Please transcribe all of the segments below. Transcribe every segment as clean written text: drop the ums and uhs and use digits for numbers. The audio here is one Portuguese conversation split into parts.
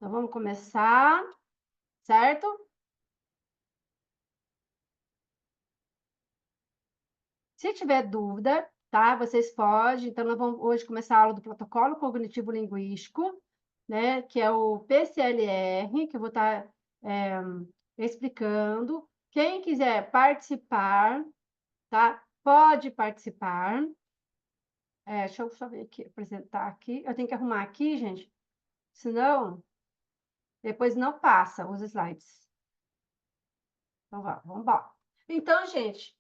Então, vamos começar, certo? Se tiver dúvida, tá? Vocês podem. Então, nós vamos hoje começar a aula do protocolo cognitivo linguístico, né? Que é o PCLR, que eu vou estar explicando. Quem quiser participar, tá? Pode participar. Deixa eu só ver aqui, apresentar aqui. Eu tenho que arrumar aqui, gente, senão depois não passa os slides. Então, vamos embora. Então, gente,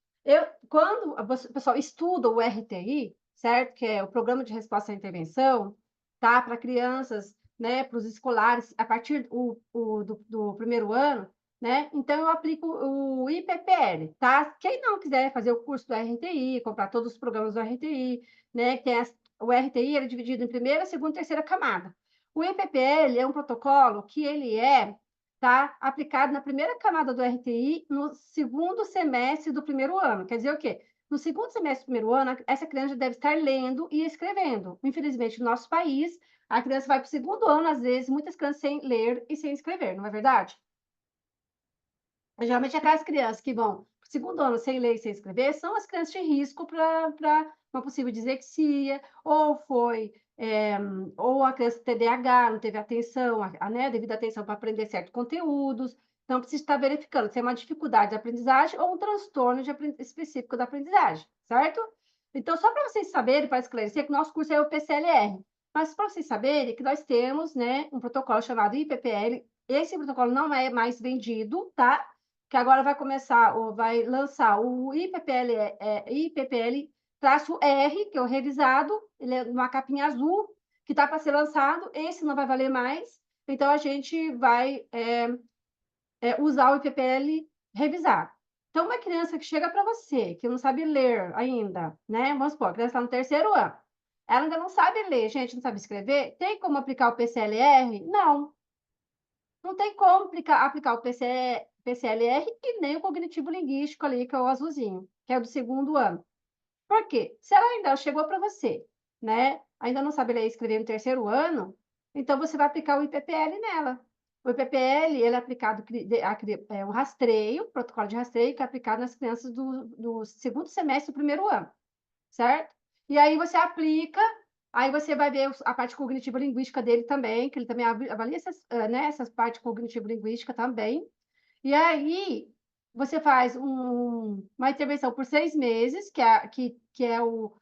quando o pessoal estuda o RTI, certo? Que é o Programa de Resposta à Intervenção, tá? Para crianças, né? Para os escolares, a partir do primeiro ano, né? Então, eu aplico o IPPL, tá? Quem não quiser fazer o curso do RTI, comprar todos os programas do RTI, né? O RTI ele é dividido em primeira, segunda e terceira camada. O IPPL é um protocolo que ele é, tá, aplicado na primeira camada do RTI no segundo semestre do primeiro ano. Quer dizer o quê? No segundo semestre do primeiro ano, essa criança deve estar lendo e escrevendo. Infelizmente, no nosso país, a criança vai para o segundo ano, às vezes, muitas crianças sem ler e sem escrever, não é verdade? Geralmente, aquelas crianças que vão para o segundo ano sem ler e sem escrever são as crianças de risco para uma possível dislexia, ou a criança TDAH, não teve atenção, né, devido à atenção para aprender certos conteúdos. Então, precisa estar verificando se é uma dificuldade de aprendizagem ou um transtorno específico da aprendizagem, certo? Então, só para vocês saberem, para esclarecer, que o nosso curso é o PCLR. Mas para vocês saberem que nós temos, né, um protocolo chamado IPPL. Esse protocolo não é mais vendido, tá? Que agora vai começar, ou vai lançar o IPPL-R, que é o revisado, ele é uma capinha azul, que está para ser lançado, esse não vai valer mais, então a gente vai usar o IPPL revisado. Então, uma criança que chega para você, que não sabe ler ainda, né? Vamos supor, a criança está no terceiro ano, ela ainda não sabe ler, gente, não sabe escrever, tem como aplicar o PCLR? Não. Não tem como aplicar o PCLR e nem o cognitivo linguístico ali, que é o azulzinho, que é o do segundo ano. Por quê? Se ela ainda chegou para você, né? Ainda não sabe ler e escrever no terceiro ano, então você vai aplicar o IPPL nela. O IPPL ele é aplicado, é um rastreio, protocolo de rastreio, que é aplicado nas crianças do segundo semestre do primeiro ano, certo? E aí você aplica. Aí você vai ver a parte cognitiva linguística dele também, que ele também avalia essas partes cognitivo-linguística também. E aí você faz uma intervenção por 6 meses, que é o...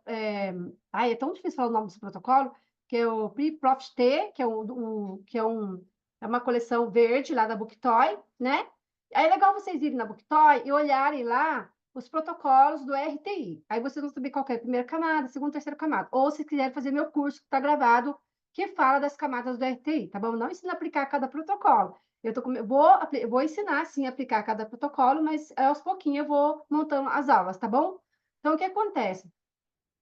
é tão difícil falar o nome desse protocolo, que é o PRI-PROF-T, é uma coleção verde lá da Booktoy, né? Aí é legal vocês irem na Booktoy e olharem lá os protocolos do RTI. Aí vocês vão saber qual é a primeira camada, segunda, terceira camada. Ou se quiserem fazer meu curso, que está gravado, que fala das camadas do RTI, tá bom? Não ensina a aplicar cada protocolo. Vou ensinar, sim, a aplicar cada protocolo, mas aos pouquinhos eu vou montando as aulas, tá bom? Então, o que acontece?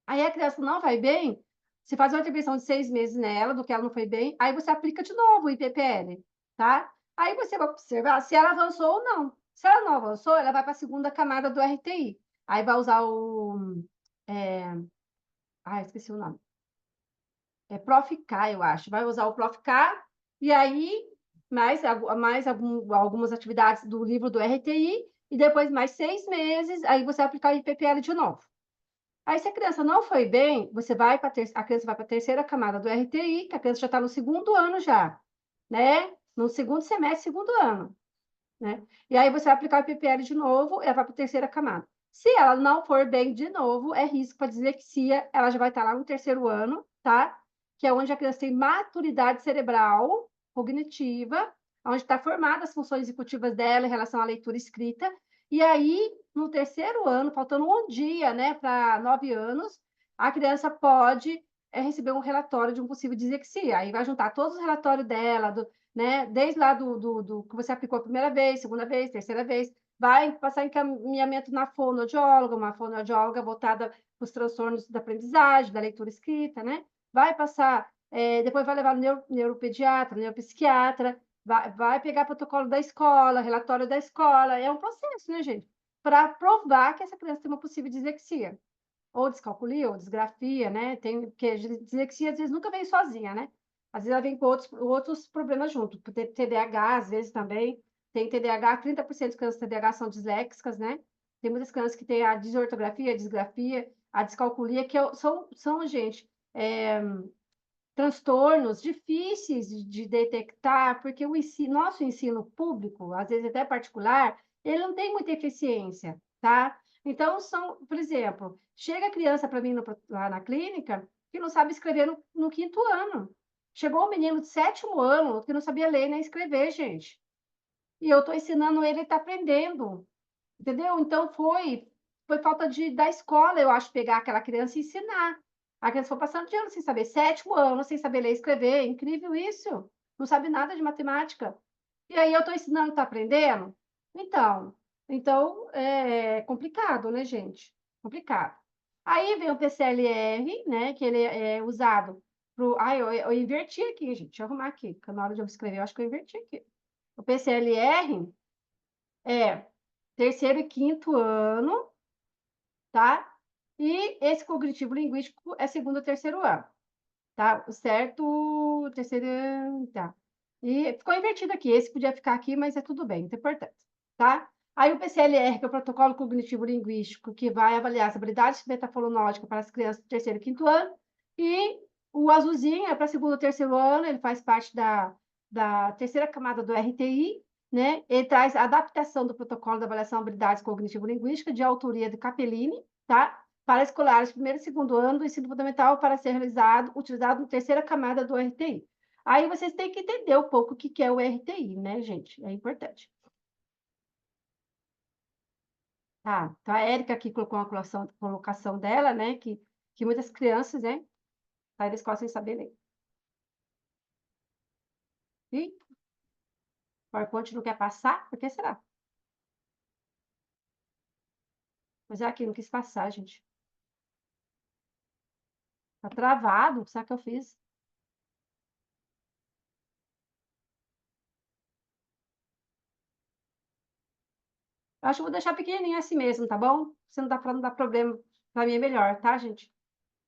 Aí a criança não vai bem, você faz uma intervenção de 6 meses nela, do que ela não foi bem, aí você aplica de novo o IPPL, tá? Aí você vai observar se ela avançou ou não. Se ela não avançou, ela vai para a segunda camada do RTI. Aí vai usar o... É... esqueci o nome. É Prof-K, eu acho. Vai usar o Prof-K, e aí algumas atividades do livro do RTI, e depois mais 6 meses, aí você vai aplicar o IPPL de novo. Aí, se a criança não foi bem, a criança vai para a terceira camada do RTI, que a criança já está no segundo ano já, né? No segundo semestre, segundo ano, né? E aí você vai aplicar o IPPL de novo, ela vai para a terceira camada. Se ela não for bem de novo, é risco para dislexia, ela já vai estar lá no terceiro ano, tá? Que é onde a criança tem maturidade cerebral, cognitiva, onde está formada as funções executivas dela em relação à leitura e escrita. E aí, no terceiro ano, faltando um dia, né, para 9 anos, a criança pode receber um relatório de um possível dislexia. Aí vai juntar todos os relatórios dela, né, desde lá do que você aplicou a primeira vez, segunda vez, terceira vez, vai passar encaminhamento na fonoaudióloga, uma fonoaudióloga voltada para os transtornos da aprendizagem, da leitura escrita, né? Vai passar, depois vai levar no neuropediatra, neuropsiquiatra, vai pegar protocolo da escola, relatório da escola, é um processo, né, gente? Para provar que essa criança tem uma possível dislexia, ou descalculia, ou disgrafia, né? Porque dislexia, às vezes, nunca vem sozinha, né? Às vezes ela vem com outros problemas junto, TDAH, às vezes também. Tem TDAH, 30% das crianças com TDAH são disléxicas, né? Tem muitas crianças que têm a desortografia, a disgrafia, a descalculia, que são, gente, transtornos difíceis de detectar, porque nosso ensino público, às vezes até particular, ele não tem muita eficiência, tá? Então, por exemplo, chega a criança para mim lá na clínica que não sabe escrever no quinto ano. Chegou um menino de sétimo ano que não sabia ler nem escrever, gente. E eu estou ensinando ele, ele está aprendendo, entendeu? Então, foi falta da escola, eu acho, pegar aquela criança e ensinar. A criança foi passando de ano sem saber, sétimo ano, sem saber ler e escrever. É incrível isso. Não sabe nada de matemática. E aí eu estou ensinando, está aprendendo? Então, é complicado, né, gente? Complicado. Aí vem o PCLR, né, que ele é usado para... Ah, eu inverti aqui, gente. Deixa eu arrumar aqui, porque na hora de eu escrever, eu acho que eu inverti aqui. O PCLR é terceiro e quinto ano, tá? E esse cognitivo linguístico é segundo ou terceiro ano, tá? O certo, terceiro, tá. E ficou invertido aqui, esse podia ficar aqui, mas é tudo bem, não tem importância, tá? Aí o PCLR, que é o protocolo cognitivo linguístico, que vai avaliar as habilidades metafonológicas para as crianças do terceiro e quinto ano, e o azulzinho é para segundo ou terceiro ano, ele faz parte da terceira camada do RTI, né? Ele traz a adaptação do protocolo de avaliação de habilidades cognitivo-linguística, de autoria de Capellini, tá? Para escolares primeiro e segundo ano do ensino fundamental para ser utilizado na terceira camada do RTI. Aí vocês têm que entender um pouco o que é o RTI, né, gente? É importante. Tá, então a Érica aqui colocou uma colocação dela, né, que muitas crianças, né, saem da escola sem saber ler. E o PowerPoint não quer passar? Por que será? Mas é aqui, não quis passar, gente. Tá travado, sabe o que eu fiz? Eu acho que vou deixar pequenininho assim mesmo, tá bom? Se não dá para não dar problema, para mim é melhor, tá, gente?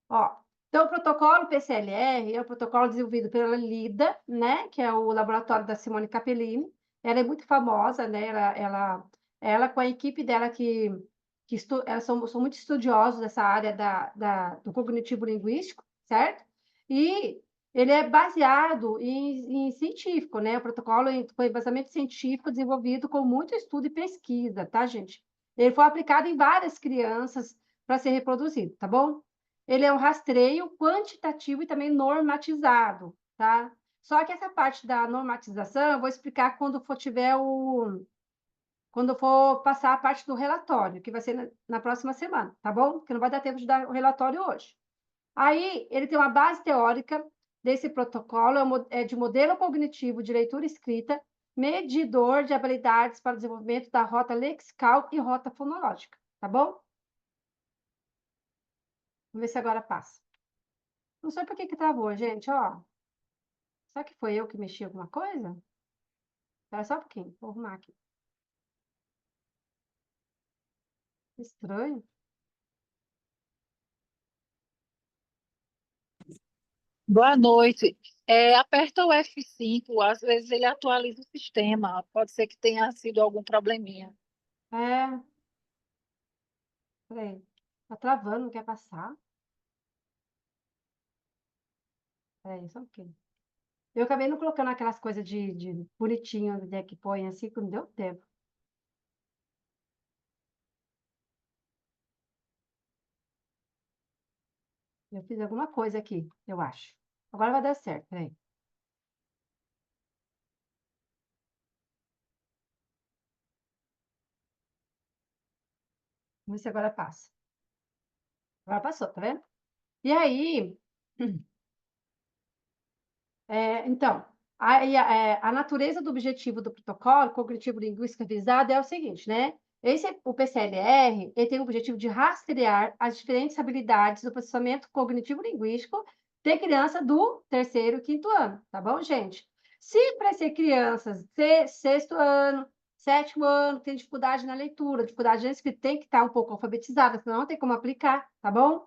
Ó, então, o protocolo PCLR é o protocolo desenvolvido pela LIDA, né, que é o laboratório da Simone Capellini. Ela é muito famosa, né, ela com a equipe dela elas são muito estudiosos dessa área do cognitivo linguístico, certo? E ele é baseado em científico, né? O protocolo foi embasamento científico desenvolvido com muito estudo e pesquisa, tá, gente? Ele foi aplicado em várias crianças para ser reproduzido, tá bom? Ele é um rastreio quantitativo e também normatizado, tá? Só que essa parte da normatização eu vou explicar quando for passar a parte do relatório, que vai ser na próxima semana, tá bom? Porque não vai dar tempo de dar o relatório hoje. Aí, ele tem uma base teórica desse protocolo, é de modelo cognitivo de leitura escrita, medidor de habilidades para o desenvolvimento da rota lexical e rota fonológica, tá bom? Vamos ver se agora passa. Não sei por que travou, gente, ó. Será que foi eu que mexi alguma coisa? Espera só um pouquinho, vou arrumar aqui. Estranho. Boa noite. Aperta o F5, às vezes ele atualiza o sistema. Pode ser que tenha sido algum probleminha. É, peraí. Tá travando, não quer passar? Peraí, só um pouquinho. Eu acabei não colocando aquelas coisas de bonitinho, né, que põe assim, que não deu tempo. Eu fiz alguma coisa aqui, eu acho. Agora vai dar certo, peraí. Vamos ver se agora passa. Agora passou, tá vendo? E aí, então, a natureza do objetivo do protocolo cognitivo-linguístico visado é o seguinte, né? O PCLR, ele tem o objetivo de rastrear as diferentes habilidades do processamento cognitivo-linguístico de criança do terceiro e quinto ano, tá bom, gente? Se para ser crianças de sexto ano, sétimo ano, tem dificuldade na leitura, dificuldade na escrita, tem que estar um pouco alfabetizada, senão não tem como aplicar, tá bom?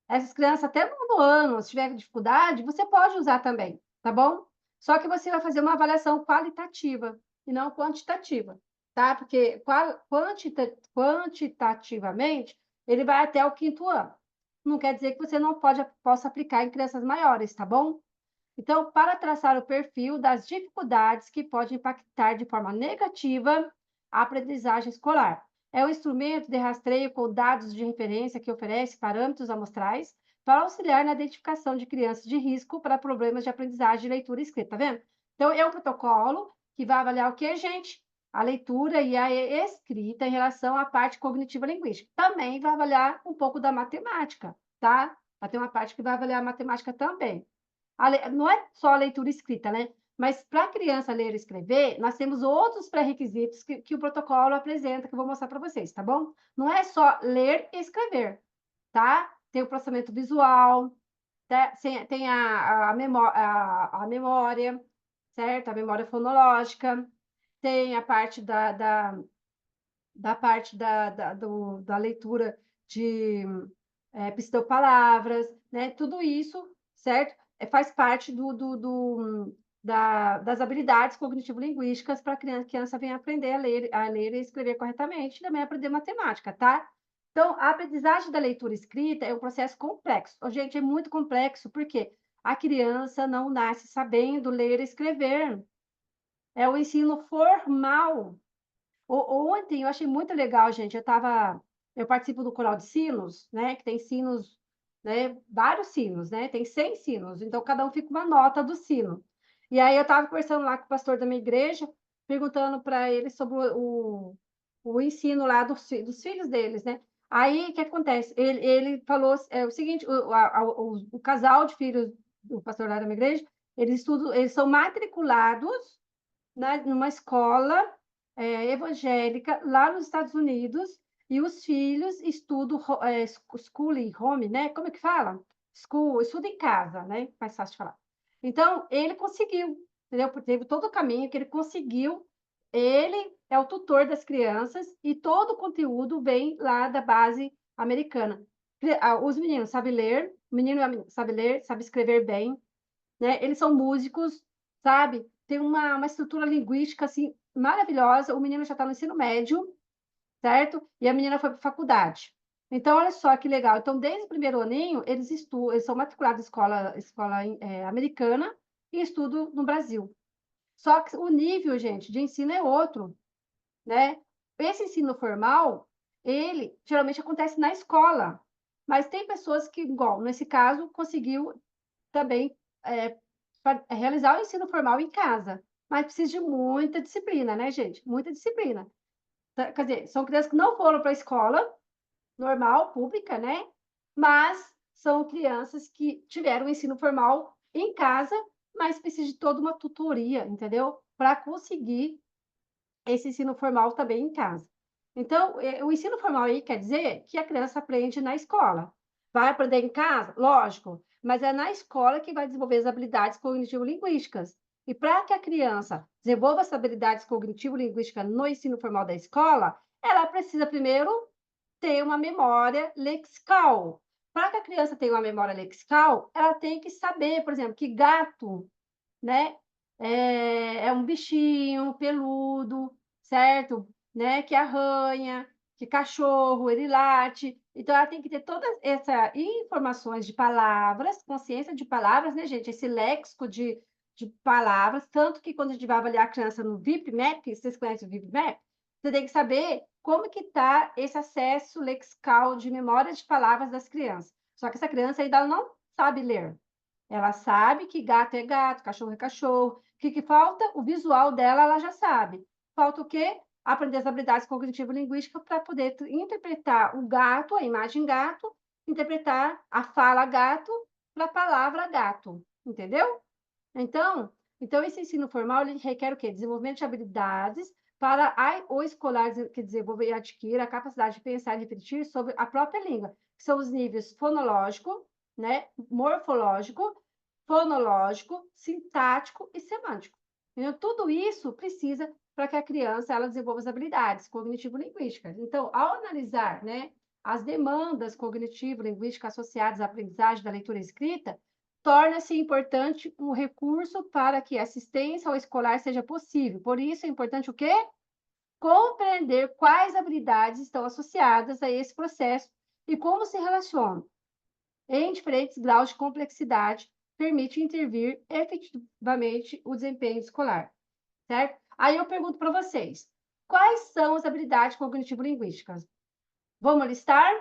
Essas crianças, até no nono ano, se tiver dificuldade, você pode usar também, tá bom? Só que você vai fazer uma avaliação qualitativa e não quantitativa, tá? Porque quantitativamente ele vai até o quinto ano. Não quer dizer que você não possa aplicar em crianças maiores, tá bom? Então, para traçar o perfil das dificuldades que podem impactar de forma negativa a aprendizagem escolar. É um instrumento de rastreio com dados de referência que oferece parâmetros amostrais para auxiliar na identificação de crianças de risco para problemas de aprendizagem, leitura e escrita, tá vendo? Então, é um protocolo que vai avaliar o que, gente? A leitura e a escrita em relação à parte cognitiva linguística. Também vai avaliar um pouco da matemática, tá? Vai ter uma parte que vai avaliar a matemática também. Não é só a leitura escrita, né? Mas para a criança ler e escrever, nós temos outros pré-requisitos que o protocolo apresenta, que eu vou mostrar para vocês, tá bom? Não é só ler e escrever, tá? Tem o processamento visual, tá? Tem a memória, certo? A memória fonológica, tem a parte da leitura de pseudopalavras, né? Tudo isso, certo? Faz parte das habilidades cognitivo-linguísticas para a criança venha aprender a ler e escrever corretamente, e também aprender matemática, tá? Então, a aprendizagem da leitura escrita é um processo complexo. Ô, gente, é muito complexo, porque a criança não nasce sabendo ler e escrever. É o ensino formal. Ontem eu achei muito legal, gente. Eu participo do coral de sinos, né? Que tem sinos, né? Vários sinos, né? Tem 100 sinos, então cada um fica uma nota do sino. E aí eu estava conversando lá com o pastor da minha igreja, perguntando para ele sobre o ensino lá dos filhos deles, né? Aí o que acontece? Ele falou o seguinte: o casal de filhos do pastor lá da minha igreja, eles são matriculados numa escola evangélica lá nos Estados Unidos e os filhos estudam school e home, né? Como é que fala? School, estuda em casa, né? Mais fácil de falar. Então, ele conseguiu, entendeu? Porque teve todo o caminho que ele conseguiu. Ele é o tutor das crianças e todo o conteúdo vem lá da base americana. Os meninos sabem ler, o menino e a menina sabem ler, sabem escrever bem, né? Eles são músicos, sabe? Tem uma estrutura linguística assim maravilhosa. O menino já está no ensino médio, certo? E a menina foi para a faculdade. Então, olha só que legal. Então, desde o primeiro aninho, eles são matriculados em escola americana e estudam no Brasil. Só que o nível, gente, de ensino é outro, né? Esse ensino formal, ele geralmente acontece na escola, mas tem pessoas que, igual nesse caso, conseguiu também é, realizar o ensino formal em casa, mas precisa de muita disciplina, né, gente? Muita disciplina. Quer dizer, são crianças que não foram para a escola normal, pública, né? Mas são crianças que tiveram o ensino formal em casa, mas precisa de toda uma tutoria, entendeu? Para conseguir esse ensino formal também em casa. Então, o ensino formal aí quer dizer que a criança aprende na escola. Vai aprender em casa? Lógico, mas é na escola que vai desenvolver as habilidades cognitivo-linguísticas. E para que a criança desenvolva as habilidades cognitivo-linguísticas no ensino formal da escola, ela precisa primeiro ter uma memória lexical. Para que a criança tenha uma memória lexical, ela tem que saber, por exemplo, que gato, né? É um bichinho peludo, certo? Né? Que arranha, que cachorro, ele late. Então, ela tem que ter todas essas informações de palavras, consciência de palavras, né, gente? Esse léxico de palavras, tanto que quando a gente vai avaliar a criança no VIPMAP, vocês conhecem o VIPMAP? Você tem que saber como que está esse acesso lexical de memória de palavras das crianças. Só que essa criança ainda não sabe ler. Ela sabe que gato é gato, cachorro é cachorro. O que falta? O visual dela, ela já sabe. Falta o quê? Aprender as habilidades cognitivo-linguísticas para poder interpretar o gato, a imagem gato, interpretar a fala gato para a palavra gato. Entendeu? Então, então, esse ensino formal ele requer o quê? Desenvolvimento de habilidades para o escolar que desenvolve e adquira a capacidade de pensar e refletir sobre a própria língua, que são os níveis fonológico, né, morfológico, fonológico, sintático e semântico. Então, tudo isso precisa para que a criança ela desenvolva as habilidades cognitivo-linguísticas. Então, ao analisar, né, as demandas cognitivo-linguísticas associadas à aprendizagem da leitura e escrita, torna-se importante um recurso para que a assistência ao escolar seja possível. Por isso, é importante o quê? Compreender quais habilidades estão associadas a esse processo e como se relacionam em diferentes graus de complexidade, permite intervir efetivamente o desempenho escolar, certo? Aí eu pergunto para vocês, quais são as habilidades cognitivo-linguísticas? Vamos listar?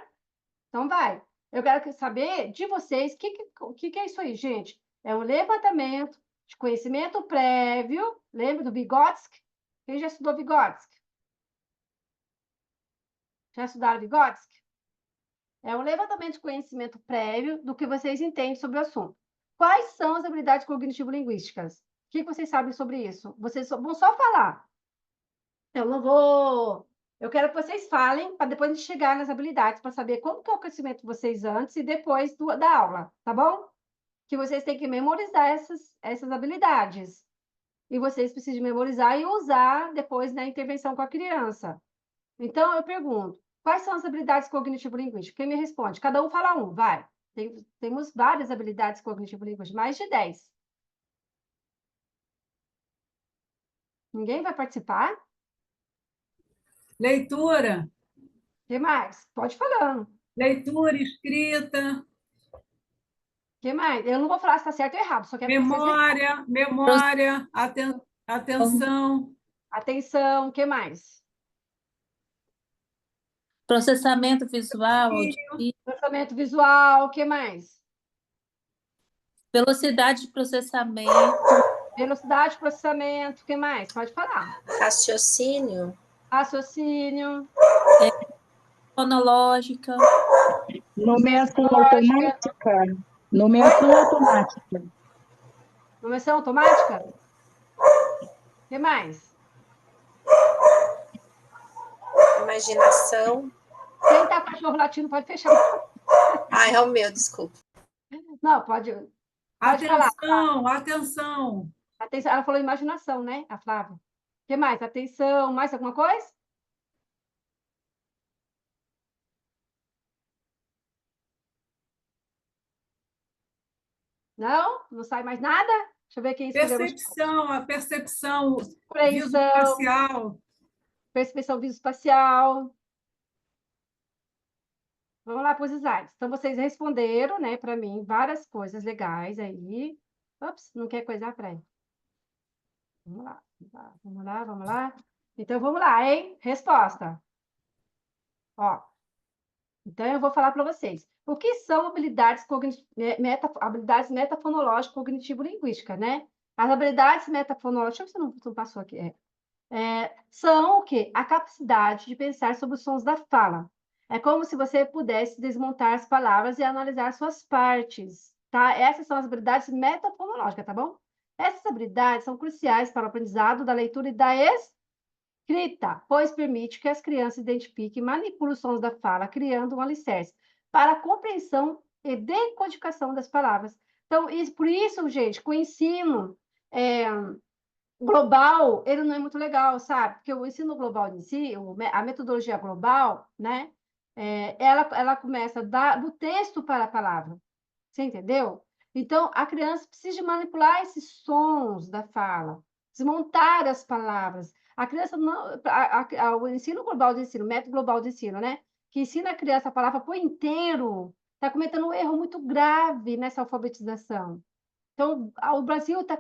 Então vai. Eu quero saber de vocês o que é isso aí, gente? É um levantamento de conhecimento prévio. Lembra do Vygotsky? Quem já estudou Vygotsky? Já estudaram Vygotsky? É um levantamento de conhecimento prévio do que vocês entendem sobre o assunto. Quais são as habilidades cognitivo-linguísticas? O que vocês sabem sobre isso? Vocês vão só falar. Eu não vou. Eu quero que vocês falem para depois a gente chegar nas habilidades, para saber como que é o crescimento de vocês antes e depois da aula, tá bom? Que vocês têm que memorizar essas habilidades. E vocês precisam memorizar e usar depois na intervenção com a criança. Então, eu pergunto, quais são as habilidades cognitivo-linguísticas? Quem me responde? Cada um fala um, vai. Temos várias habilidades cognitivo-linguísticas, mais de 10. Ninguém vai participar? O Leitura, que mais? Pode falando. leitura, escrita, O que mais? Eu não vou falar se está certo ou errado, só quero que vocês memória, atenção, atenção. O que mais? Processamento visual, auditivo, Processamento visual. O que mais? velocidade de processamento, Velocidade de processamento. O que mais? Pode falar. Raciocínio, Raciocínio. fonológica, Nomeação automática. Nomeação automática. Nomeação automática? O que mais? imaginação. Quem está com cachorro latindo pode fechar. Ai, é o meu, desculpa. Não, pode falar. atenção. Atenção. Ela falou imaginação, né, a Flávia? O que mais? Atenção. Mais alguma coisa? Não? Não sai mais nada? Deixa eu ver quem escreveu. A percepção Compreensão, visoespacial. percepção visoespacial. Vamos lá para os slides. Então, vocês responderam, né, para mim, várias coisas legais aí. Ops, não quer coisar para ele. Vamos lá, vamos lá, vamos lá. Então, vamos lá, hein? Resposta. Ó, então, eu vou falar para vocês. O que são habilidades metafonológicas cognitivo-linguísticas, né? As habilidades metafonológicas, deixa eu ver se não passou aqui. São o quê? A capacidade de pensar sobre os sons da fala. É como se você pudesse desmontar as palavras e analisar suas partes, tá? Essas são as habilidades metafonológicas, tá bom? Essas habilidades são cruciais para o aprendizado da leitura e da escrita, pois permite que as crianças identifiquem e manipulem os sons da fala, criando um alicerce para a compreensão e decodificação das palavras. Então, por isso, gente, que o ensino global, ele não é muito legal, sabe? Porque o ensino global em si, a metodologia global, né? Ela começa do texto para a palavra. Você entendeu? Então, a criança precisa manipular esses sons da fala, desmontar as palavras. A criança não. O ensino global de ensino, o método global de ensino, né? Que ensina a criança a palavra por inteiro, está cometendo um erro muito grave nessa alfabetização. Então, o Brasil está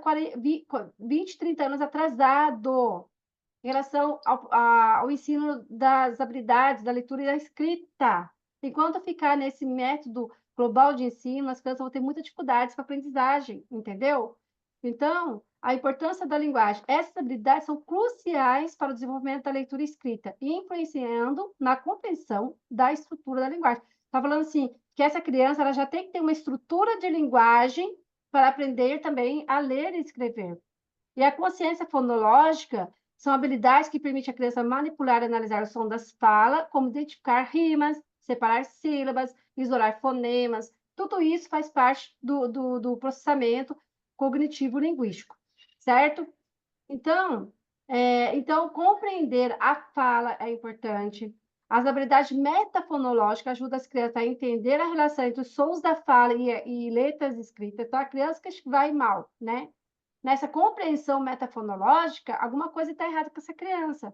20, 30 anos atrasado em relação ao ensino das habilidades da leitura e da escrita. Enquanto ficar nesse método global de ensino, as crianças vão ter muitas dificuldades com a aprendizagem, entendeu? Então, a importância da linguagem. Essas habilidades são cruciais para o desenvolvimento da leitura e escrita, influenciando na compreensão da estrutura da linguagem. Está falando assim, que essa criança ela já tem que ter uma estrutura de linguagem para aprender também a ler e escrever. E a consciência fonológica são habilidades que permitem a criança manipular e analisar o som das falas, como identificar rimas, separar sílabas, isolar fonemas. Tudo isso faz parte do processamento cognitivo-linguístico, certo? Então, compreender a fala é importante, As habilidades metafonológicas ajudam as crianças a entender a relação entre os sons da fala e letras escritas. Então, a criança que vai mal, né? Nessa compreensão metafonológica, alguma coisa está errada com essa criança.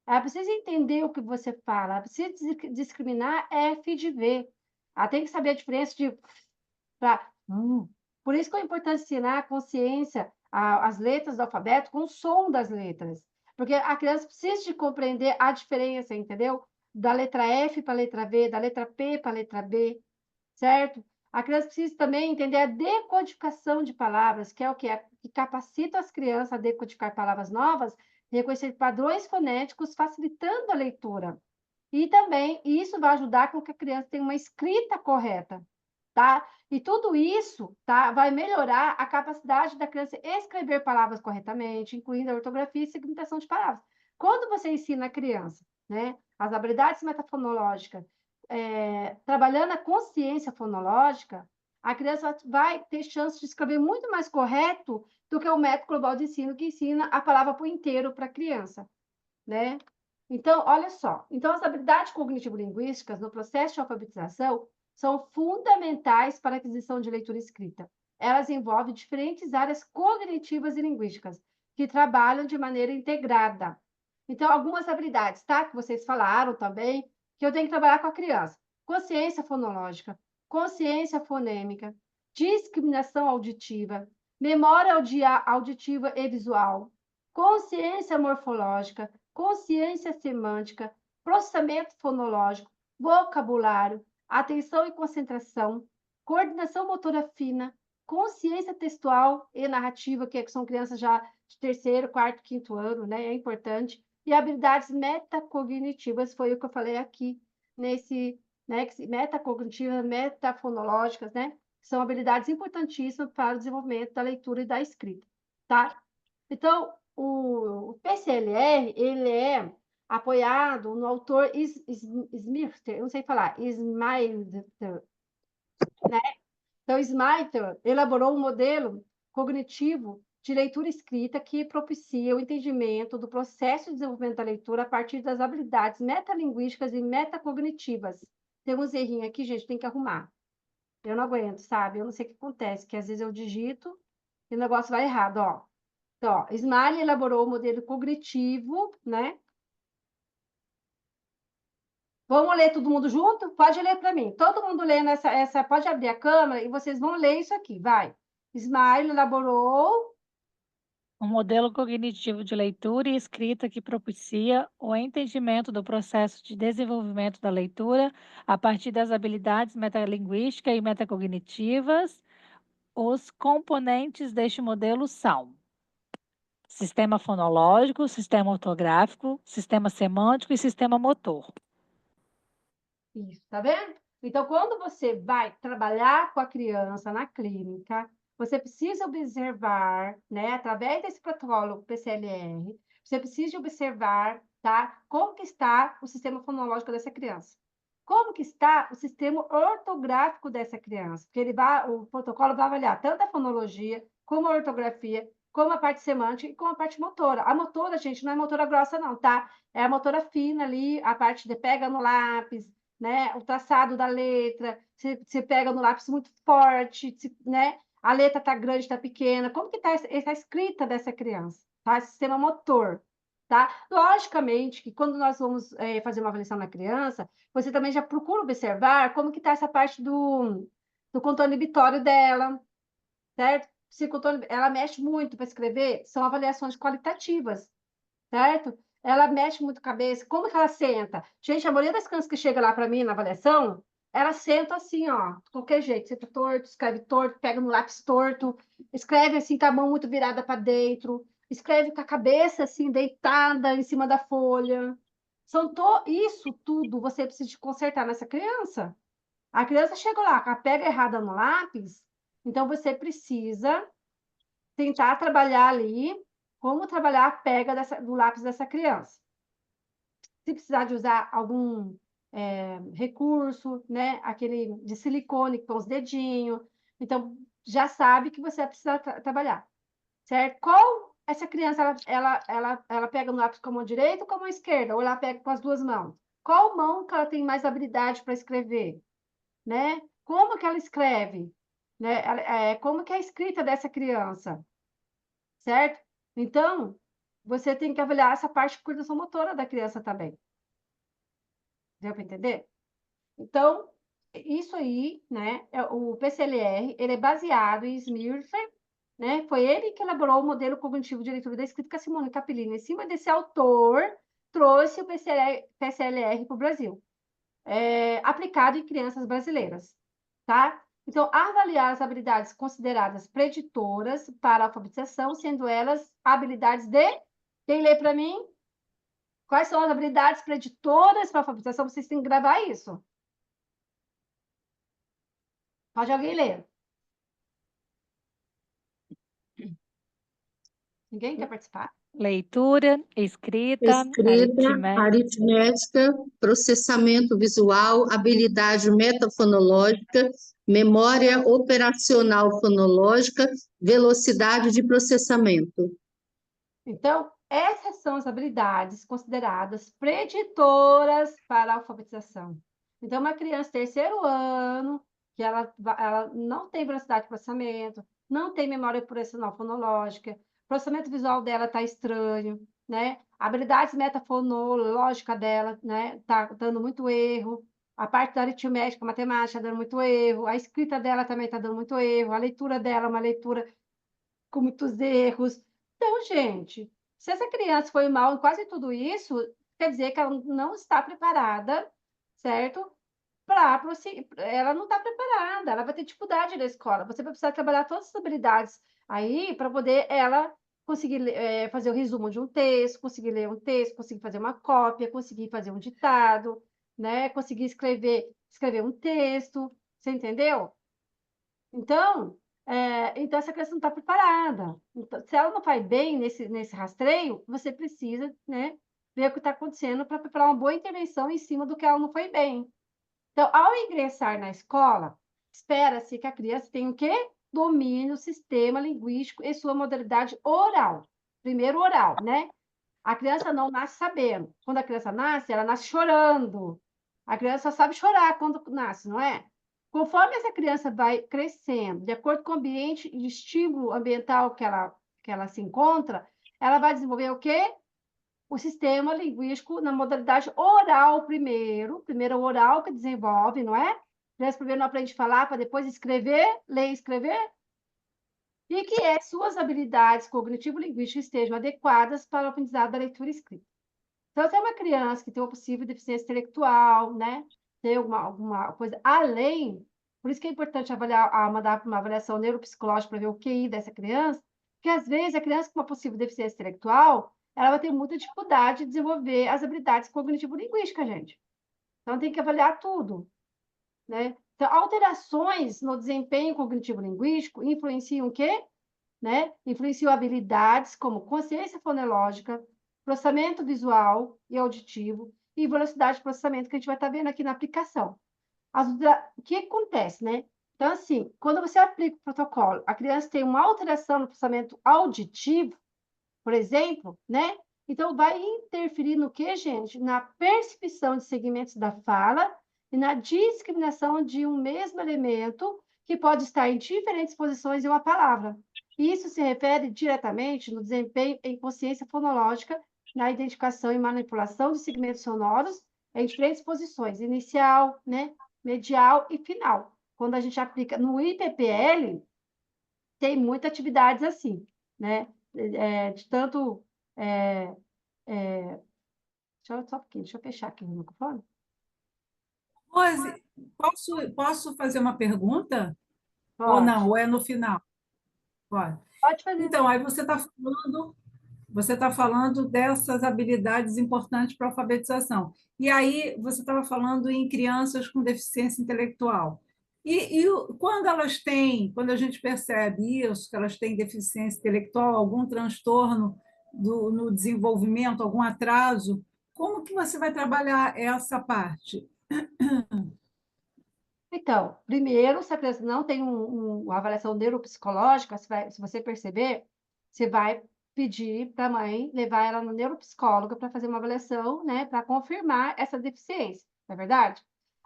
Ela precisa entender o que você fala, ela precisa discriminar F de V. Ela tem que saber a diferença de... Por isso que é importante ensinar a consciência, as letras do alfabeto com o som das letras. Porque a criança precisa de compreender a diferença, entendeu? Da letra F para a letra V, da letra P para a letra B, certo? A criança precisa também entender a decodificação de palavras, que é o que capacita as crianças a decodificar palavras novas, reconhecer padrões fonéticos, facilitando a leitura. E também isso vai ajudar com que a criança tenha uma escrita correta, tá? E tudo isso, tá, vai melhorar a capacidade da criança escrever palavras corretamente, incluindo a ortografia e segmentação de palavras. Quando você ensina a criança, né, as habilidades metafonológicas, trabalhando a consciência fonológica, a criança vai ter chance de escrever muito mais correto do que o método global de ensino, que ensina a palavra por inteiro para a criança, né? Então, olha só. Então, as habilidades cognitivo-linguísticas no processo de alfabetização são fundamentais para a aquisição de leitura e escrita. Elas envolvem diferentes áreas cognitivas e linguísticas que trabalham de maneira integrada. Então, algumas habilidades, tá? Que vocês falaram também, que eu tenho que trabalhar com a criança. Consciência fonológica, consciência fonêmica, discriminação auditiva, memória auditiva e visual, consciência morfológica, consciência semântica, processamento fonológico, vocabulário, atenção e concentração, coordenação motora fina, consciência textual e narrativa, que são crianças já de terceiro, quarto, quinto ano, né? É importante. E habilidades metacognitivas, foi o que eu falei aqui, nesse, né? Metacognitivas, metafonológicas, né? São habilidades importantíssimas para o desenvolvimento da leitura e da escrita, tá? Então, o PCLR, ele é apoiado no autor Smither, eu não sei falar, Smither, né? Então, Smither elaborou um modelo cognitivo de leitura escrita que propicia o entendimento do processo de desenvolvimento da leitura a partir das habilidades metalinguísticas e metacognitivas. Tem uns errinhos aqui, gente, tem que arrumar. Eu não aguento, sabe? Eu não sei o que acontece, que às vezes eu digito e o negócio vai errado, ó. Então, ó, Smiley elaborou o modelo cognitivo, né? Vamos ler todo mundo junto? Pode ler para mim. Todo mundo lendo essa... Pode abrir a câmera e vocês vão ler isso aqui, vai. Smiley elaborou... Um modelo cognitivo de leitura e escrita que propicia o entendimento do processo de desenvolvimento da leitura a partir das habilidades metalinguísticas e metacognitivas. Os componentes deste modelo são sistema fonológico, sistema ortográfico, sistema semântico e sistema motor. Isso, tá vendo? Então, quando você vai trabalhar com a criança na clínica, você precisa observar, né, através desse protocolo PCLR, você precisa observar, tá, como que está o sistema fonológico dessa criança. Como que está o sistema ortográfico dessa criança? Porque o protocolo vai avaliar tanto a fonologia, como a ortografia, como a parte semântica e como a parte motora. A motora, gente, não é motora grossa, não, tá? É a motora fina ali, a parte de pega no lápis, né? O traçado da letra, você pega no lápis muito forte, né? A letra está grande, está pequena. Como que está essa escrita dessa criança? Tá? Esse sistema motor, tá? Logicamente que quando nós vamos fazer uma avaliação na criança, você também já procura observar como que está essa parte do contorno inibitório dela, certo? Ela mexe muito para escrever, são avaliações qualitativas, certo? Ela mexe muito a cabeça. Como que ela senta? Gente, a maioria das crianças que chega lá para mim na avaliação, ela senta assim, ó, de qualquer jeito. Senta torto, escreve torto, pega no lápis torto, escreve assim com a mão muito virada para dentro, escreve com a cabeça assim, deitada em cima da folha. Isso tudo você precisa de consertar nessa criança. A criança chega lá com a pega errada no lápis, então você precisa tentar trabalhar ali como trabalhar a pega do lápis dessa criança. Se precisar de usar algum recurso, né, aquele de silicone com os dedinhos, então já sabe que você vai precisar trabalhar, certo? Essa criança, ela pega no lápis com a mão direita ou com a mão esquerda? Ou ela pega com as duas mãos? Qual mão que ela tem mais habilidade para escrever, né? Como que ela escreve, né? Como que é a escrita dessa criança, certo? Então, você tem que avaliar essa parte de coordenação motora da criança também. Deu para entender? Então, isso aí, né? O PCLR, ele é baseado em Smith, né? Foi ele que elaborou o modelo cognitivo de leitura da escrita que a Simone Capellini, em cima desse autor, trouxe o PCLR para o Brasil, aplicado em crianças brasileiras, tá? Então, avaliar as habilidades consideradas preditoras para a alfabetização, sendo elas habilidades de... Quem lê para mim? Quais são as habilidades preditoras para a alfabetização? Vocês têm que gravar isso. Pode alguém ler? Ninguém quer participar? Leitura, escrita, Escrita, aritmética, processamento visual, habilidade metafonológica, memória operacional fonológica, velocidade de processamento. Então, essas são as habilidades consideradas preditoras para a alfabetização. Então, uma criança terceiro ano, que ela não tem velocidade de processamento, não tem memória operacional fonológica, o processamento visual dela está estranho, né? A habilidade metafonológica dela, né, está dando muito erro. A parte da aritmética, matemática, está dando muito erro. A escrita dela também está dando muito erro. A leitura dela é uma leitura com muitos erros. Então, gente, se essa criança foi mal em quase tudo isso, quer dizer que ela não está preparada, certo? Ela não está preparada, ela vai ter dificuldade na escola. Você vai precisar trabalhar todas as habilidades aí para poder ela conseguir fazer o resumo de um texto, conseguir ler um texto, conseguir fazer uma cópia, conseguir fazer um ditado, né? Conseguir escrever um texto, você entendeu? Então, essa criança não está preparada. Então, se ela não vai bem nesse rastreio, você precisa, né, ver o que está acontecendo para preparar uma boa intervenção em cima do que ela não foi bem. Então, ao ingressar na escola, espera-se que a criança tenha o quê? Domine o sistema linguístico e sua modalidade oral. Primeiro oral, né? A criança não nasce sabendo. Quando a criança nasce, ela nasce chorando. A criança só sabe chorar quando nasce, não é? Conforme essa criança vai crescendo, de acordo com o ambiente e estímulo ambiental que ela se encontra, ela vai desenvolver o quê? O sistema linguístico na modalidade oral primeiro. Primeiro o oral que desenvolve, não é? A criança primeiro não aprende a falar para depois escrever, ler e escrever. E que suas habilidades cognitivo-linguísticas estejam adequadas para o aprendizado da leitura e escrita. Então, se é uma criança que tem uma possível deficiência intelectual, né? Tem alguma coisa além, por isso que é importante mandar uma avaliação neuropsicológica para ver o QI dessa criança, porque às vezes a criança com uma possível deficiência intelectual, ela vai ter muita dificuldade de desenvolver as habilidades cognitivo-linguísticas, gente. Então, tem que avaliar tudo, né? Então, alterações no desempenho cognitivo-linguístico influenciam o quê? Né? Influenciam habilidades como consciência fonológica, processamento visual e auditivo e velocidade de processamento que a gente vai estar vendo aqui na aplicação. O que acontece, né? Então, assim, quando você aplica o protocolo, a criança tem uma alteração no processamento auditivo, por exemplo, né? Então, vai interferir no que, gente? Na percepção de segmentos da fala e na discriminação de um mesmo elemento que pode estar em diferentes posições em uma palavra. Isso se refere diretamente no desempenho em consciência fonológica, na identificação e manipulação de segmentos sonoros em diferentes posições, inicial, né, medial e final. Quando a gente aplica no IPPL, tem muitas atividades assim, né? De tanto... só um pouquinho, deixa eu fechar aqui o microfone. Rose, posso fazer uma pergunta? Ou Pode. não? Ou é no final? Pode. Pode fazer. Então, aí você está falando dessas habilidades importantes para a alfabetização. E aí você estava falando em crianças com deficiência intelectual. Quando a gente percebe isso, que elas têm deficiência intelectual, algum transtorno no desenvolvimento, algum atraso, como que você vai trabalhar essa parte? Então, primeiro, se a criança não tem uma avaliação neuropsicológica, se você perceber, você vai pedir para a mãe levar ela no neuropsicólogo para fazer uma avaliação, né, para confirmar essa deficiência, não é verdade?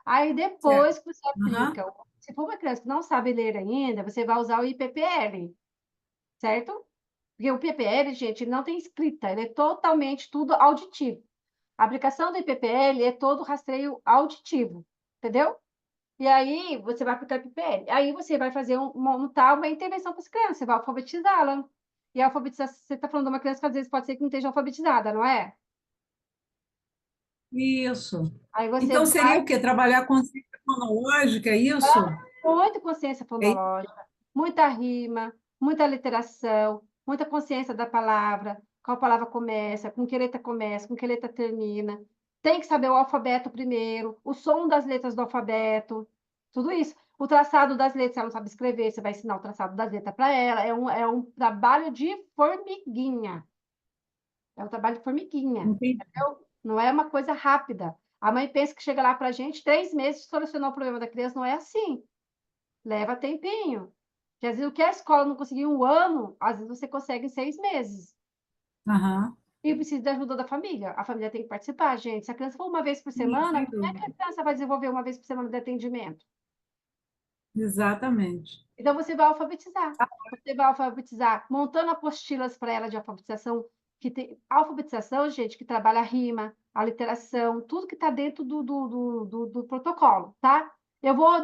Aí depois que você Aham. aplica, se for uma criança que não sabe ler ainda, você vai usar o IPPL, certo? Porque o PPL, gente, ele não tem escrita, ele é totalmente tudo auditivo. A aplicação do IPPL é todo rastreio auditivo, entendeu? E aí você vai aplicar o IPPL. Aí você vai fazer montar uma intervenção para essa criança, você vai alfabetizá-la. E a alfabetização, você está falando de uma criança que às vezes pode ser que não esteja alfabetizada, não é? Isso. Aí você Então, seria vai o quê? Trabalhar a consciência fonológica, é isso? com muita consciência É fonológica, muita rima, muita literação, muita consciência da palavra, qual palavra começa, com que letra começa, com que letra termina. Tem que saber o alfabeto primeiro, o som das letras do alfabeto, tudo isso. O traçado das letras, se ela não sabe escrever, você vai ensinar o traçado das letras para ela. É um trabalho de formiguinha. É um trabalho de formiguinha, Entendi. entendeu? Não é uma coisa rápida. A mãe pensa que chega lá para a gente, 3 meses solucionou o problema da criança. Não é assim. Leva tempinho. Porque às vezes o que a escola não conseguiu em 1 ano, às vezes você consegue em 6 meses. Aham. E precisa da ajuda da família. A família tem que participar, gente. Se a criança for uma vez por Sim, semana, sem como é que dúvida. a criança vai desenvolver uma vez por semana de atendimento? Exatamente. Então, você vai alfabetizar. Você vai alfabetizar, montando apostilas para ela de alfabetização, que tem alfabetização, gente, que trabalha a rima, a literação, tudo que está dentro do protocolo, tá?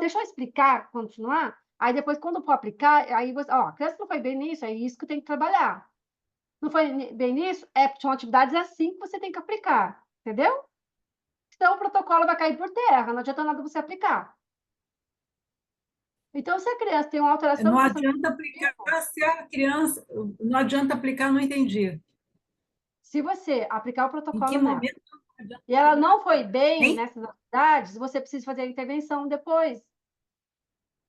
Deixa eu explicar, continuar, aí depois, quando for aplicar, aí você, ó, a criança não foi bem nisso, é isso que tem que trabalhar. Não foi bem nisso, são atividades assim que você tem que aplicar, entendeu? Senão o protocolo vai cair por terra, não adianta nada você aplicar. Então, se a criança tem uma alteração Não no adianta aplicar se a criança. Não adianta aplicar, não entendi. se você aplicar o Em que protocolo nela momento não adianta e ela aplicar? não foi bem Hein? nessas atividades, você precisa fazer a intervenção depois,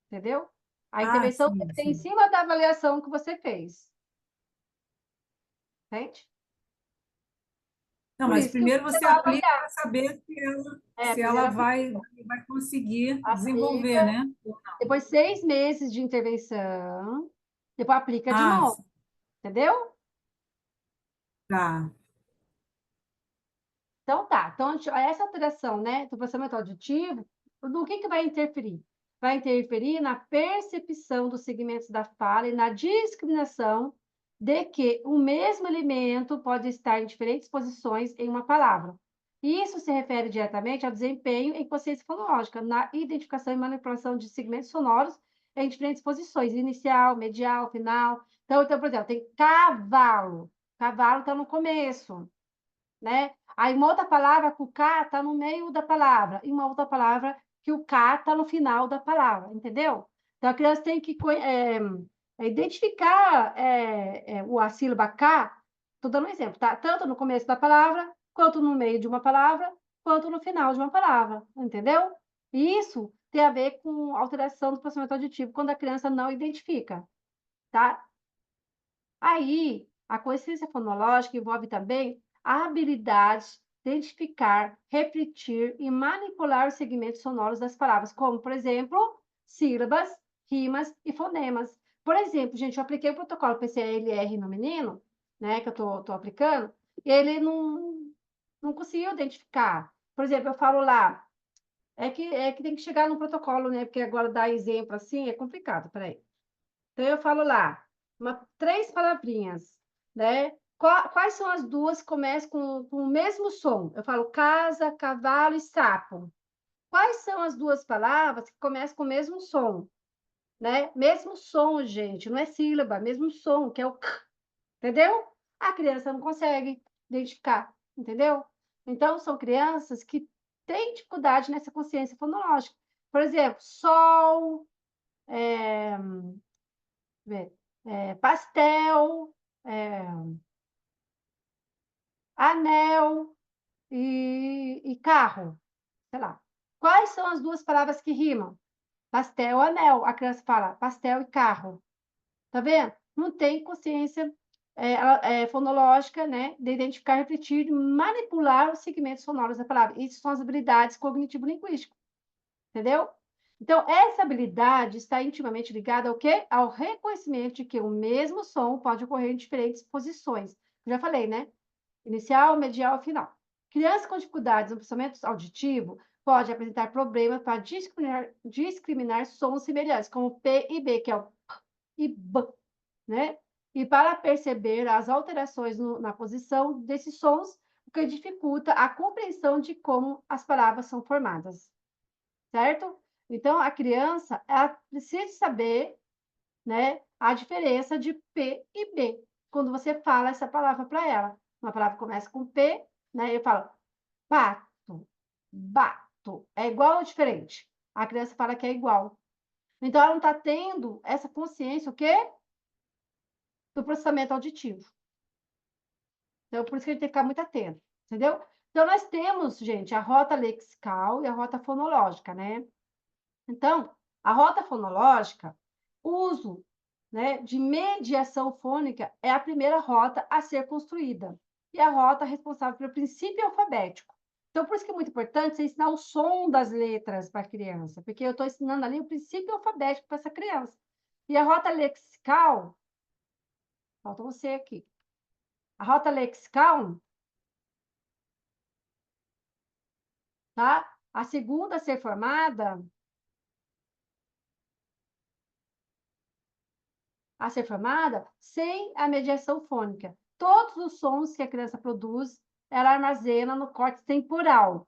entendeu? A Ah, intervenção sim, tem que ser em sim. cima da avaliação que você fez, entende? Não, Por mas isso que primeiro você você vai aplica avaliar. para saber se ela, se Primeiro ela aplica, vai conseguir desenvolver, aplica, né? depois 6 meses de intervenção, depois aplica de Ah, novo, entendeu? tá. Então, tá. Então, essa alteração, né, do processamento auditivo, no que vai interferir? Vai interferir na percepção dos segmentos da fala e na discriminação de que o mesmo elemento pode estar em diferentes posições em uma palavra. Isso se refere diretamente ao desempenho em consciência fonológica, na identificação e manipulação de segmentos sonoros em diferentes posições, inicial, medial, final. Então, por exemplo, tem cavalo. Cavalo está no começo, né? Aí uma outra palavra que o K está no meio da palavra, e uma outra palavra que o K está no final da palavra, entendeu? Então a criança tem que identificar a sílaba K, estou dando um exemplo, tá? Tanto no começo da palavra, quanto no meio de uma palavra, quanto no final de uma palavra, entendeu? E isso tem a ver com alteração do processamento auditivo quando a criança não identifica, tá? Aí, a consciência fonológica envolve também a habilidade de identificar, repetir e manipular os segmentos sonoros das palavras, como, por exemplo, sílabas, rimas e fonemas. Por exemplo, gente, eu apliquei o protocolo PCLR no menino, né, que eu tô aplicando, e ele não conseguiu identificar. Por exemplo, eu falo lá, é que tem que chegar no protocolo, né, porque agora dar exemplo assim é complicado, peraí. Então, eu falo lá, 3 palavrinhas, né? Quais são as duas que começam com o mesmo som? Eu falo casa, cavalo e sapo. Quais são as duas palavras que começam com o mesmo som, né? Mesmo som, gente, não é sílaba, mesmo som, que é o k, entendeu? A criança não consegue identificar, entendeu? Então, são crianças que têm dificuldade nessa consciência fonológica. Por exemplo, sol, pastel, é, anel e carro, sei lá. Quais são as duas palavras que rimam? Pastel, anel. A criança fala pastel e carro. Tá vendo? Não tem consciência fonológica, né, de identificar, repetir, manipular os segmentos sonoros da palavra. Isso são as habilidades cognitivo-linguísticas, entendeu? Então, essa habilidade está intimamente ligada ao quê? Ao reconhecimento de que o mesmo som pode ocorrer em diferentes posições. Eu já falei, né? Inicial, medial e final. Crianças com dificuldades no processamento auditivo pode apresentar problemas para discriminar sons semelhantes, como P e B, que é o P e B, né? E para perceber as alterações na posição desses sons, o que dificulta a compreensão de como as palavras são formadas, certo? Então, a criança, ela precisa saber, né, a diferença de P e B, quando você fala essa palavra para ela. Uma palavra começa com P, né? Eu falo pato, bato. É igual ou diferente? A criança fala que é igual. Então, ela não está tendo essa consciência, o quê? Do processamento auditivo. Então, por isso que a gente tem que ficar muito atento, entendeu? Então, nós temos, gente, a rota lexical e a rota fonológica, né? Então, a rota fonológica, uso, né, de mediação fônica é a primeira rota a ser construída. E a rota responsável pelo princípio alfabético. Então, por isso que é muito importante você ensinar o som das letras para a criança, porque eu estou ensinando ali o princípio alfabético para essa criança. E a rota lexical, falta você aqui. A rota lexical, tá? A segunda a ser formada sem a mediação fônica. Todos os sons que a criança produz, ela armazena no córtex temporal,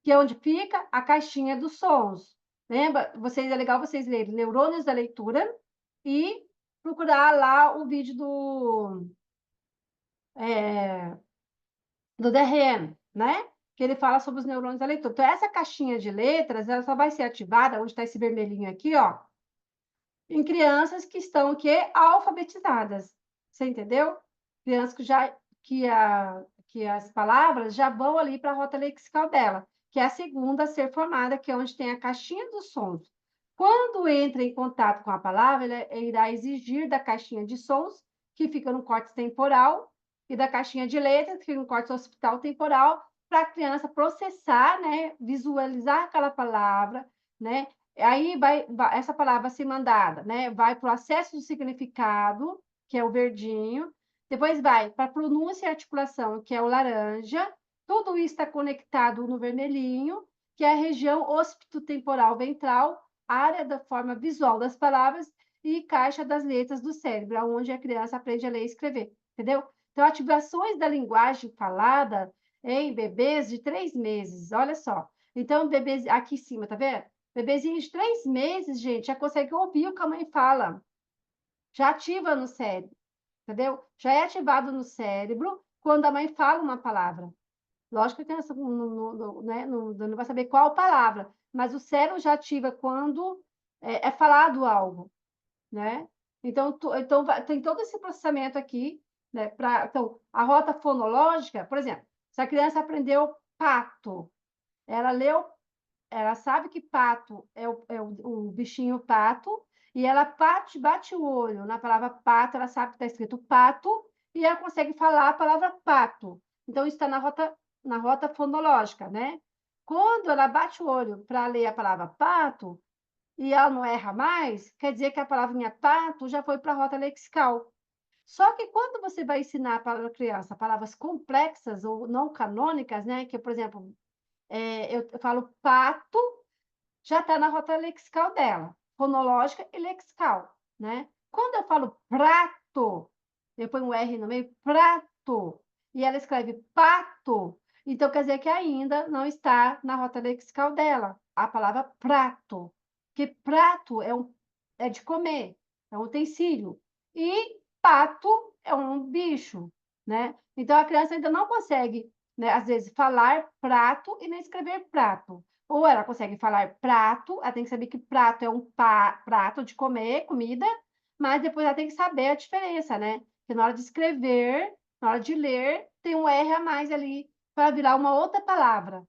que é onde fica a caixinha dos sons. Lembra? É legal vocês lerem Neurônios da Leitura e procurar lá o vídeo do DRM, né? Que ele fala sobre os neurônios da leitura. Então, essa caixinha de letras, ela só vai ser ativada, onde está esse vermelhinho aqui, ó, em crianças que estão o quê? Alfabetizadas. Você entendeu? Crianças que as palavras já vão ali para a rota lexical dela, que é a segunda a ser formada, que é onde tem a caixinha dos sons. Quando entra em contato com a palavra, ele irá exigir da caixinha de sons, que fica no córtex temporal, e da caixinha de letras, que fica no córtex occipital temporal, para a criança processar, né, visualizar aquela palavra, né, aí vai essa palavra ser mandada, né? Vai para o acesso do significado, que é o verdinho, depois vai para a pronúncia e articulação, que é o laranja, tudo isso está conectado no vermelhinho, que é a região ocipitotemporal ventral, área da forma visual das palavras e caixa das letras do cérebro, onde a criança aprende a ler e escrever, entendeu? Então, ativações da linguagem falada em bebês de 3 meses, olha só. Então, bebês aqui em cima, tá vendo? Bebezinho de 3 meses, gente, já consegue ouvir o que a mãe fala. Já ativa no cérebro, entendeu? Já é ativado no cérebro quando a mãe fala uma palavra. Lógico que a criança não vai saber qual palavra, mas o cérebro já ativa quando é falado algo, né? Então, tem todo esse processamento aqui, né? Então, a rota fonológica, por exemplo, se a criança aprendeu pato, ela sabe que pato é o bichinho pato, e ela bate o olho na palavra pato, ela sabe que está escrito pato, e ela consegue falar a palavra pato. Então, isso está na rota fonológica, né? Quando ela bate o olho para ler a palavra pato, e ela não erra mais, quer dizer que a palavrinha pato já foi para a rota lexical. Só que quando você vai ensinar para a criança palavras complexas ou não canônicas, né? Que, por exemplo, eu falo pato, já está na rota lexical dela, fonológica e lexical, né? Quando eu falo prato, eu ponho um R no meio, prato, e ela escreve pato, então quer dizer que ainda não está na rota lexical dela, a palavra prato, porque prato é de comer, é um utensílio, e pato é um bicho, né? Então a criança ainda não consegue, né, às vezes, falar prato e nem escrever prato. Ou ela consegue falar prato, ela tem que saber que prato é um prato de comer, comida, mas depois ela tem que saber a diferença, né? Porque na hora de escrever, na hora de ler, tem um R a mais ali para virar uma outra palavra.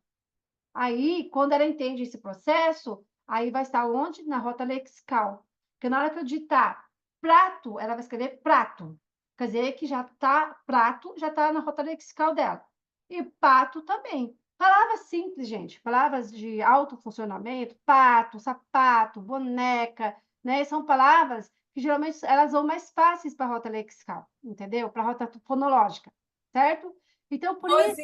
Aí, quando ela entende esse processo, aí vai estar onde? Na rota lexical. Porque na hora que eu digitar prato, ela vai escrever prato. Quer dizer que já está, prato já está na rota lexical dela. E pato também. Palavras simples, gente, palavras de alto funcionamento, pato, sapato, boneca, né? São palavras que geralmente elas são mais fáceis para a rota lexical, entendeu? Para a rota fonológica, certo? Então, por isso. Rose,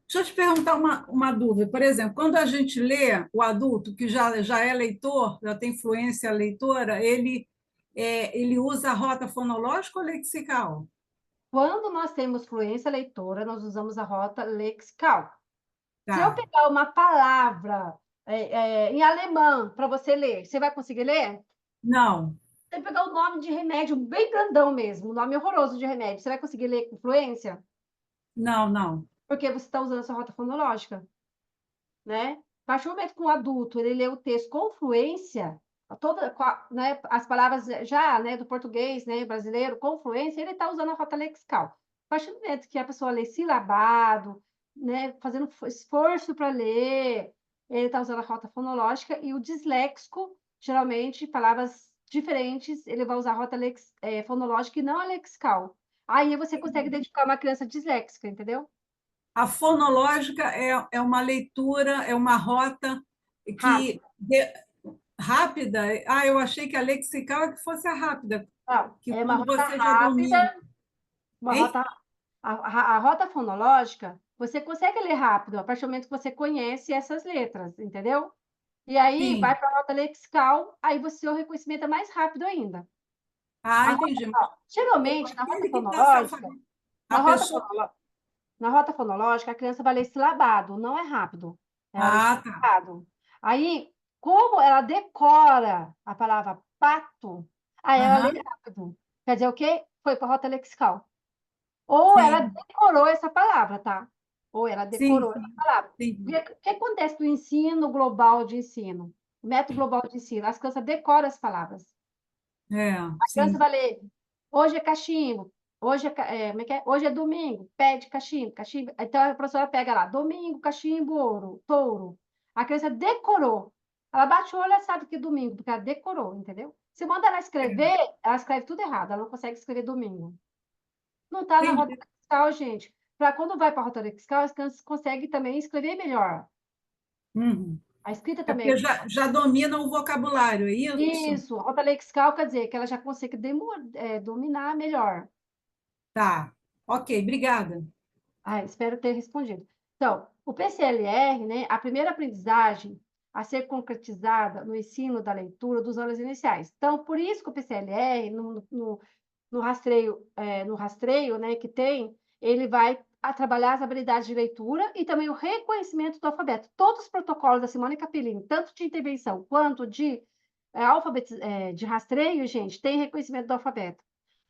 deixa eu te perguntar uma dúvida. Por exemplo, quando a gente lê, o adulto que já é leitor, já tem fluência leitora, ele usa a rota fonológica ou lexical? Quando nós temos fluência leitora, nós usamos a rota lexical. Se eu Tá. pegar uma palavra em alemão para você ler, você vai conseguir ler? Não, Se eu pegar o nome de remédio bem grandão mesmo, um nome horroroso de remédio, você vai conseguir ler com fluência? não, não. Porque você está usando a sua rota fonológica, né? A partir do momento que um adulto ele lê o texto com fluência, né, as palavras já, né, do português, né, brasileiro, com fluência, ele está usando a rota lexical. A partir do momento que a pessoa lê silabado, né, fazendo esforço para ler, ele está usando a rota fonológica, e o disléxico, geralmente, palavras diferentes, ele vai usar a rota fonológica e não a lexical. Aí você consegue identificar uma criança disléxica, entendeu? A fonológica é uma leitura, é uma rota que rápida. Ah, eu achei que a lexical é que fosse a rápida, Não, que é uma quando rota você já domina. rápida, uma Hein? rota, a rota fonológica, você consegue ler rápido, a partir do momento que você conhece essas letras, entendeu? E aí vai Sim. para a rota lexical, aí você o reconhecimento é mais rápido ainda. Ah, entendi. Geralmente, Aquele que está se na a rota pessoa. fonológica, na rota fonológica, a criança vai ler silabado, não é rápido. Ela lê Ah, tá. silabado. Aí, como ela decora a palavra pato, aí ela lê Aham, rápido. Quer dizer o quê? Foi para a rota lexical. Ou ela sim, decorou essa palavra, tá? Ou ela sim, decorou essa sim, palavra. sim. O que acontece no ensino global de ensino? O método global de ensino, as crianças decoram as palavras. É, A criança sim, vai ler, hoje é cachimbo, como é que é? Hoje é domingo, pede cachimbo, cachimbo. Então a professora pega lá, domingo, cachimbo, ouro, touro. A criança decorou. Ela bate o olho e sabe que é domingo, porque ela decorou, entendeu? Se manda ela escrever, ela escreve tudo errado, ela não consegue escrever domingo. Não está na rota entendi. lexical, gente. Para quando vai para a rota lexical, as crianças conseguem também escrever melhor. Uhum. A escrita É porque também. já domina o vocabulário, é isso? Isso, a rota lexical quer dizer que ela já consegue dominar melhor. Tá. Ok, obrigada. Ah, espero ter respondido. Então, o PCLR, né, a primeira aprendizagem a ser concretizada no ensino da leitura dos anos iniciais. Então, por isso que o PCLR, no rastreio, né, que tem, ele vai trabalhar as habilidades de leitura e também o reconhecimento do alfabeto. Todos os protocolos da Simone Capellini, tanto de intervenção quanto de rastreio, gente, tem reconhecimento do alfabeto.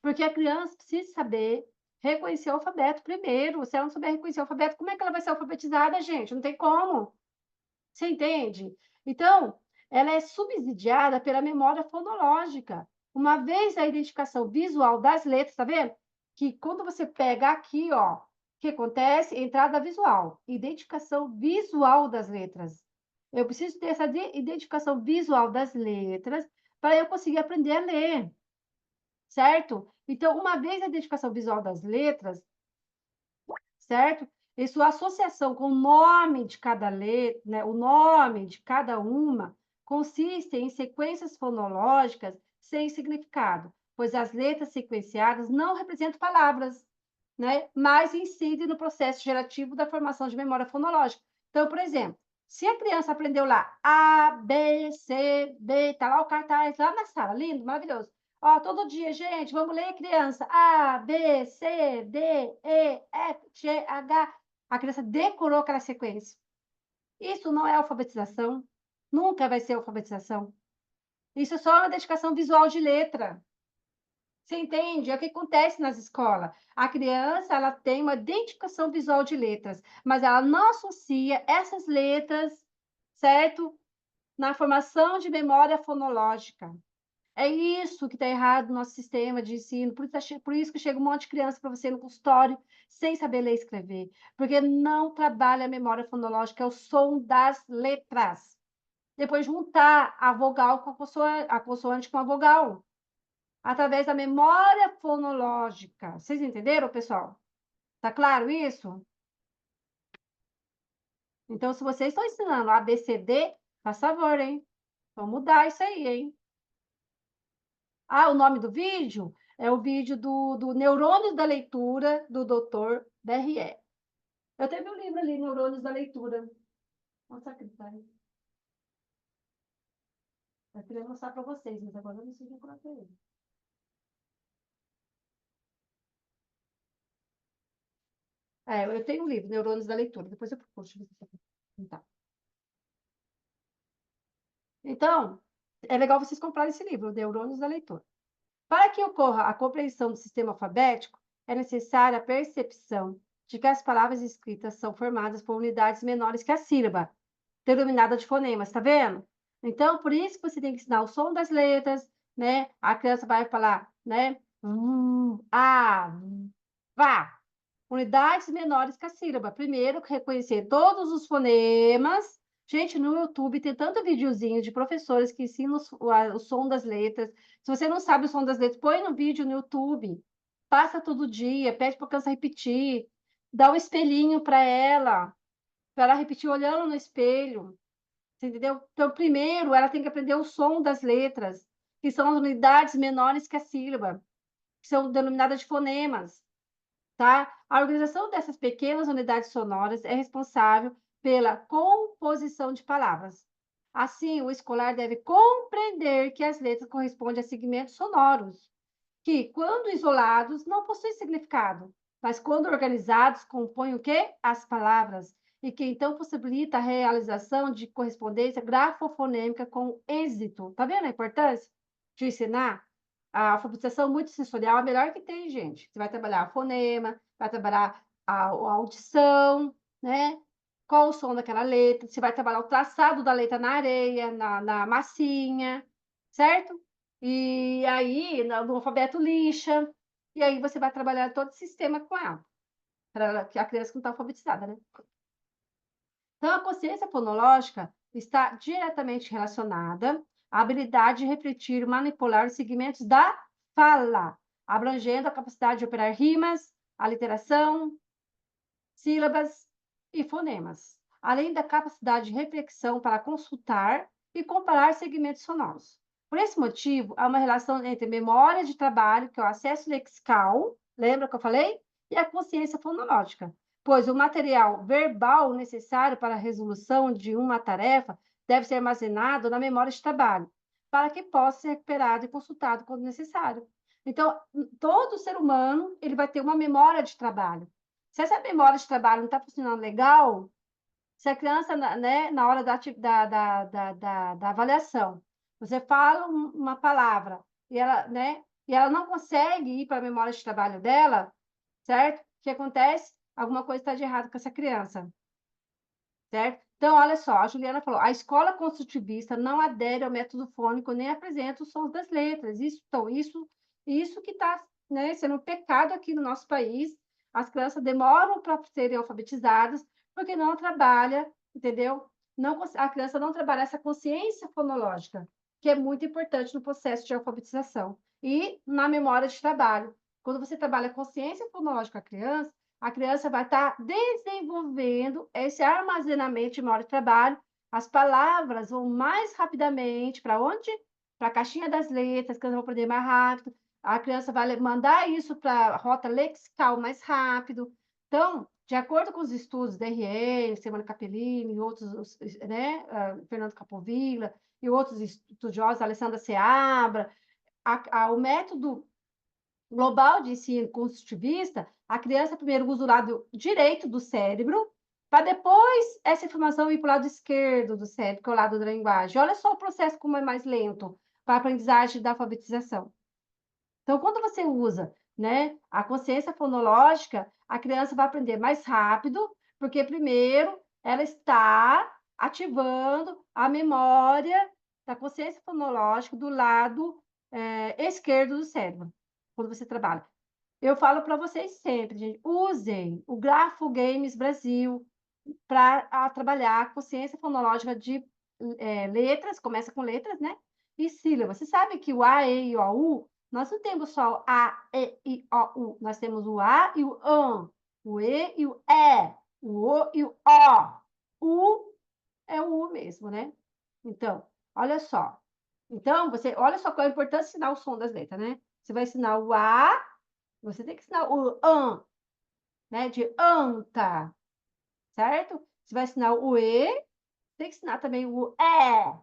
Porque a criança precisa saber reconhecer o alfabeto primeiro. Se ela não souber reconhecer o alfabeto, como é que ela vai ser alfabetizada, gente? Não tem como. Você entende? Então, ela é subsidiada pela memória fonológica. Uma vez a identificação visual das letras, tá vendo? Que quando você pega aqui, ó, o que acontece? Entrada visual, identificação visual das letras. Eu preciso ter essa identificação visual das letras para eu conseguir aprender a ler, certo? Então, uma vez a identificação visual das letras, certo? E sua associação com o nome de cada letra, né, o nome de cada uma, consiste em sequências fonológicas sem significado, pois as letras sequenciadas não representam palavras, né, mas incidem no processo gerativo da formação de memória fonológica. Então, por exemplo, se a criança aprendeu lá A, B, C, D, tá lá o cartaz lá na sala, lindo, maravilhoso. Ó, todo dia, gente, vamos ler, criança. A, B, C, D, E, F, G, H. A criança decorou aquela sequência. Isso não é alfabetização. Nunca vai ser alfabetização. Isso é só uma dedicação visual de letra. Você entende? É o que acontece nas escolas. A criança, ela tem uma identificação visual de letras, mas ela não associa essas letras, certo? Na formação de memória fonológica. É isso que está errado no nosso sistema de ensino. Por isso que chega um monte de criança para você no consultório sem saber ler e escrever. Porque não trabalha a memória fonológica, é o som das letras. Depois juntar a vogal com a consoante com a vogal. Através da memória fonológica. Vocês entenderam, pessoal? Tá claro isso? Então, se vocês estão ensinando A, B, C, D, faz favor, hein? Vamos mudar isso aí, hein? Ah, o nome do vídeo é o vídeo do Neurônios da Leitura, do Dr. Berrier. Eu tenho meu livro ali, Neurônios da Leitura. Nossa, que tá aí. Eu queria mostrar para vocês, mas agora eu não sei procurar ele. Eu tenho um livro, Neurônios da Leitura. Depois eu procuro. Deixa eu ver se eu tá. Então, é legal vocês comprarem esse livro, Neurônios da Leitura. Para que ocorra a compreensão do sistema alfabético, é necessária a percepção de que as palavras escritas são formadas por unidades menores que a sílaba, denominada de fonemas, tá vendo? Então, por isso que você tem que ensinar o som das letras, né? A criança vai falar, né? A, vá. Unidades menores que a sílaba. Primeiro, reconhecer todos os fonemas. Gente, no YouTube tem tanto videozinho de professores que ensinam o som das letras. Se você não sabe o som das letras, põe no vídeo no YouTube. Passa todo dia, pede para a criança repetir. Dá um espelhinho para ela repetir olhando no espelho. Você entendeu? Então, primeiro, ela tem que aprender o som das letras, que são as unidades menores que a sílaba, que são denominadas de fonemas. Tá? A organização dessas pequenas unidades sonoras é responsável pela composição de palavras. Assim, o escolar deve compreender que as letras correspondem a segmentos sonoros, que, quando isolados, não possuem significado, mas quando organizados, compõem o quê? As palavras, e que então possibilita a realização de correspondência grafofonêmica com êxito. Tá vendo a importância de ensinar? A alfabetização multissensorial é a melhor que tem, gente. Você vai trabalhar fonema, vai trabalhar a audição, né? Qual o som daquela letra, você vai trabalhar o traçado da letra na areia, na massinha, certo? E aí, no alfabeto lixa, e aí você vai trabalhar todo o sistema com ela, para que a criança não está alfabetizada, né? Então, a consciência fonológica está diretamente relacionada à habilidade de refletir e manipular os segmentos da fala, abrangendo a capacidade de operar rimas, aliteração, sílabas e fonemas, além da capacidade de reflexão para consultar e comparar segmentos sonoros. Por esse motivo, há uma relação entre memória de trabalho, que é o acesso lexical, lembra que eu falei? E a consciência fonológica, pois o material verbal necessário para a resolução de uma tarefa deve ser armazenado na memória de trabalho, para que possa ser recuperado e consultado quando necessário. Então, todo ser humano ele vai ter uma memória de trabalho. Se essa memória de trabalho não está funcionando legal, se a criança, né, na hora da avaliação, você fala uma palavra e ela não consegue ir para a memória de trabalho dela, certo? O que acontece? Alguma coisa está de errado com essa criança, certo? Então, olha só, a Juliana falou, a escola construtivista não adere ao método fônico nem apresenta os sons das letras. Isso que está, né, sendo um pecado aqui no nosso país. As crianças demoram para serem alfabetizadas porque não trabalha, entendeu? A criança não trabalha essa consciência fonológica, que é muito importante no processo de alfabetização. E na memória de trabalho. Quando você trabalha a consciência fonológica com a criança vai estar desenvolvendo esse armazenamento de memória de trabalho. As palavras vão mais rapidamente para onde? Para a caixinha das letras, que elas vão aprender mais rápido. A criança vai mandar isso para a rota lexical mais rápido. Então, de acordo com os estudos da RN, Semana Capellini e outros, né, Fernando Capovilla e outros estudiosos, Alessandra Seabra, o método global de ensino construtivista, a criança primeiro usa o lado direito do cérebro, para depois essa informação ir para o lado esquerdo do cérebro, que é o lado da linguagem. Olha só o processo como é mais lento para a aprendizagem da alfabetização. Então, quando você usa, né, a consciência fonológica, a criança vai aprender mais rápido, porque primeiro ela está ativando a memória da consciência fonológica do lado esquerdo do cérebro, quando você trabalha. Eu falo para vocês sempre, gente, usem o Grafo Games Brasil para trabalhar a consciência fonológica de letras, começa com letras, né? E sílabas. Você sabe que o A, E, I, O, U, nós não temos só o A, E, I, O, U. Nós temos o A e o AN, o E e o E, o O e o O. U é o U mesmo, né? Então, olha só. Então, olha só qual a importância de ensinar o som das letras, né? Você vai ensinar o A, você tem que ensinar o AN, né? De anta, certo? Você vai ensinar o E, tem que ensinar também o E,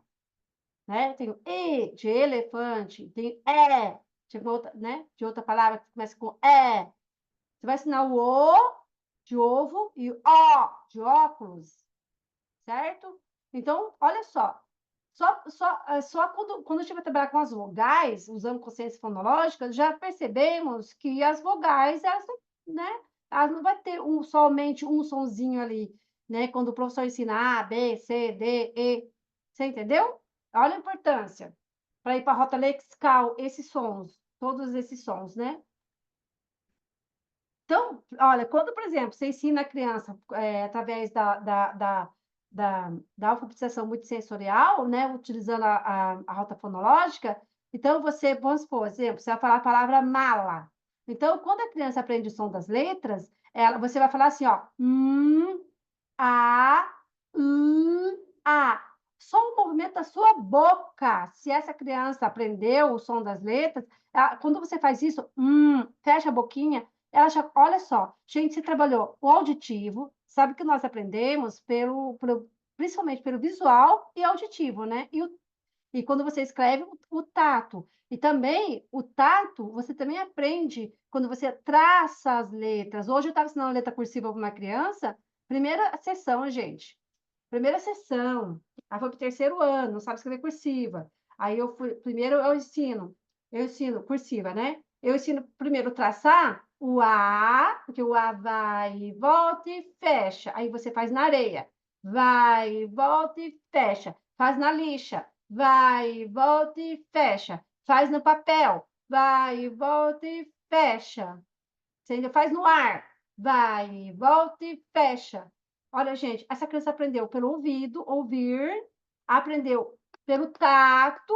né? Tem o E de elefante, tem E de outra palavra que começa com E. Você vai ensinar o O de ovo e o O de óculos, certo? Então, olha só. Só quando a gente vai trabalhar com as vogais, usando consciência fonológica, já percebemos que as vogais, elas não vai ter somente um sonzinho ali, né? Quando o professor ensina A, B, C, D, E. Você entendeu? Olha a importância. Para ir para a rota lexical, esses sons, todos esses sons, né? Então, olha, quando, por exemplo, você ensina a criança através da alfabetização multissensorial, né, utilizando a rota fonológica, então vamos supor, exemplo, você vai falar a palavra mala. Então, quando a criança aprende o som das letras, você vai falar assim, ó, a, a. Só o movimento da sua boca. Se essa criança aprendeu o som das letras, quando você faz isso, fecha a boquinha, ela já, olha só, gente, você trabalhou o auditivo, sabe que nós aprendemos principalmente pelo visual e auditivo, né? E quando você escreve, o tato. E também, o tato, você também aprende quando você traça as letras. Hoje eu estava ensinando a letra cursiva para uma criança, primeira sessão, gente. Primeira sessão. Aí foi para o terceiro ano, não sabe escrever cursiva. Aí primeiro eu ensino cursiva, né? Eu ensino primeiro traçar o A, porque o A vai, volta e fecha. Aí você faz na areia. Vai, volta e fecha. Faz na lixa. Vai, volta e fecha. Faz no papel. Vai, volta e fecha. Você ainda faz no ar. Vai, volta e fecha. Olha, gente, essa criança aprendeu pelo ouvido, ouvir, aprendeu pelo tato,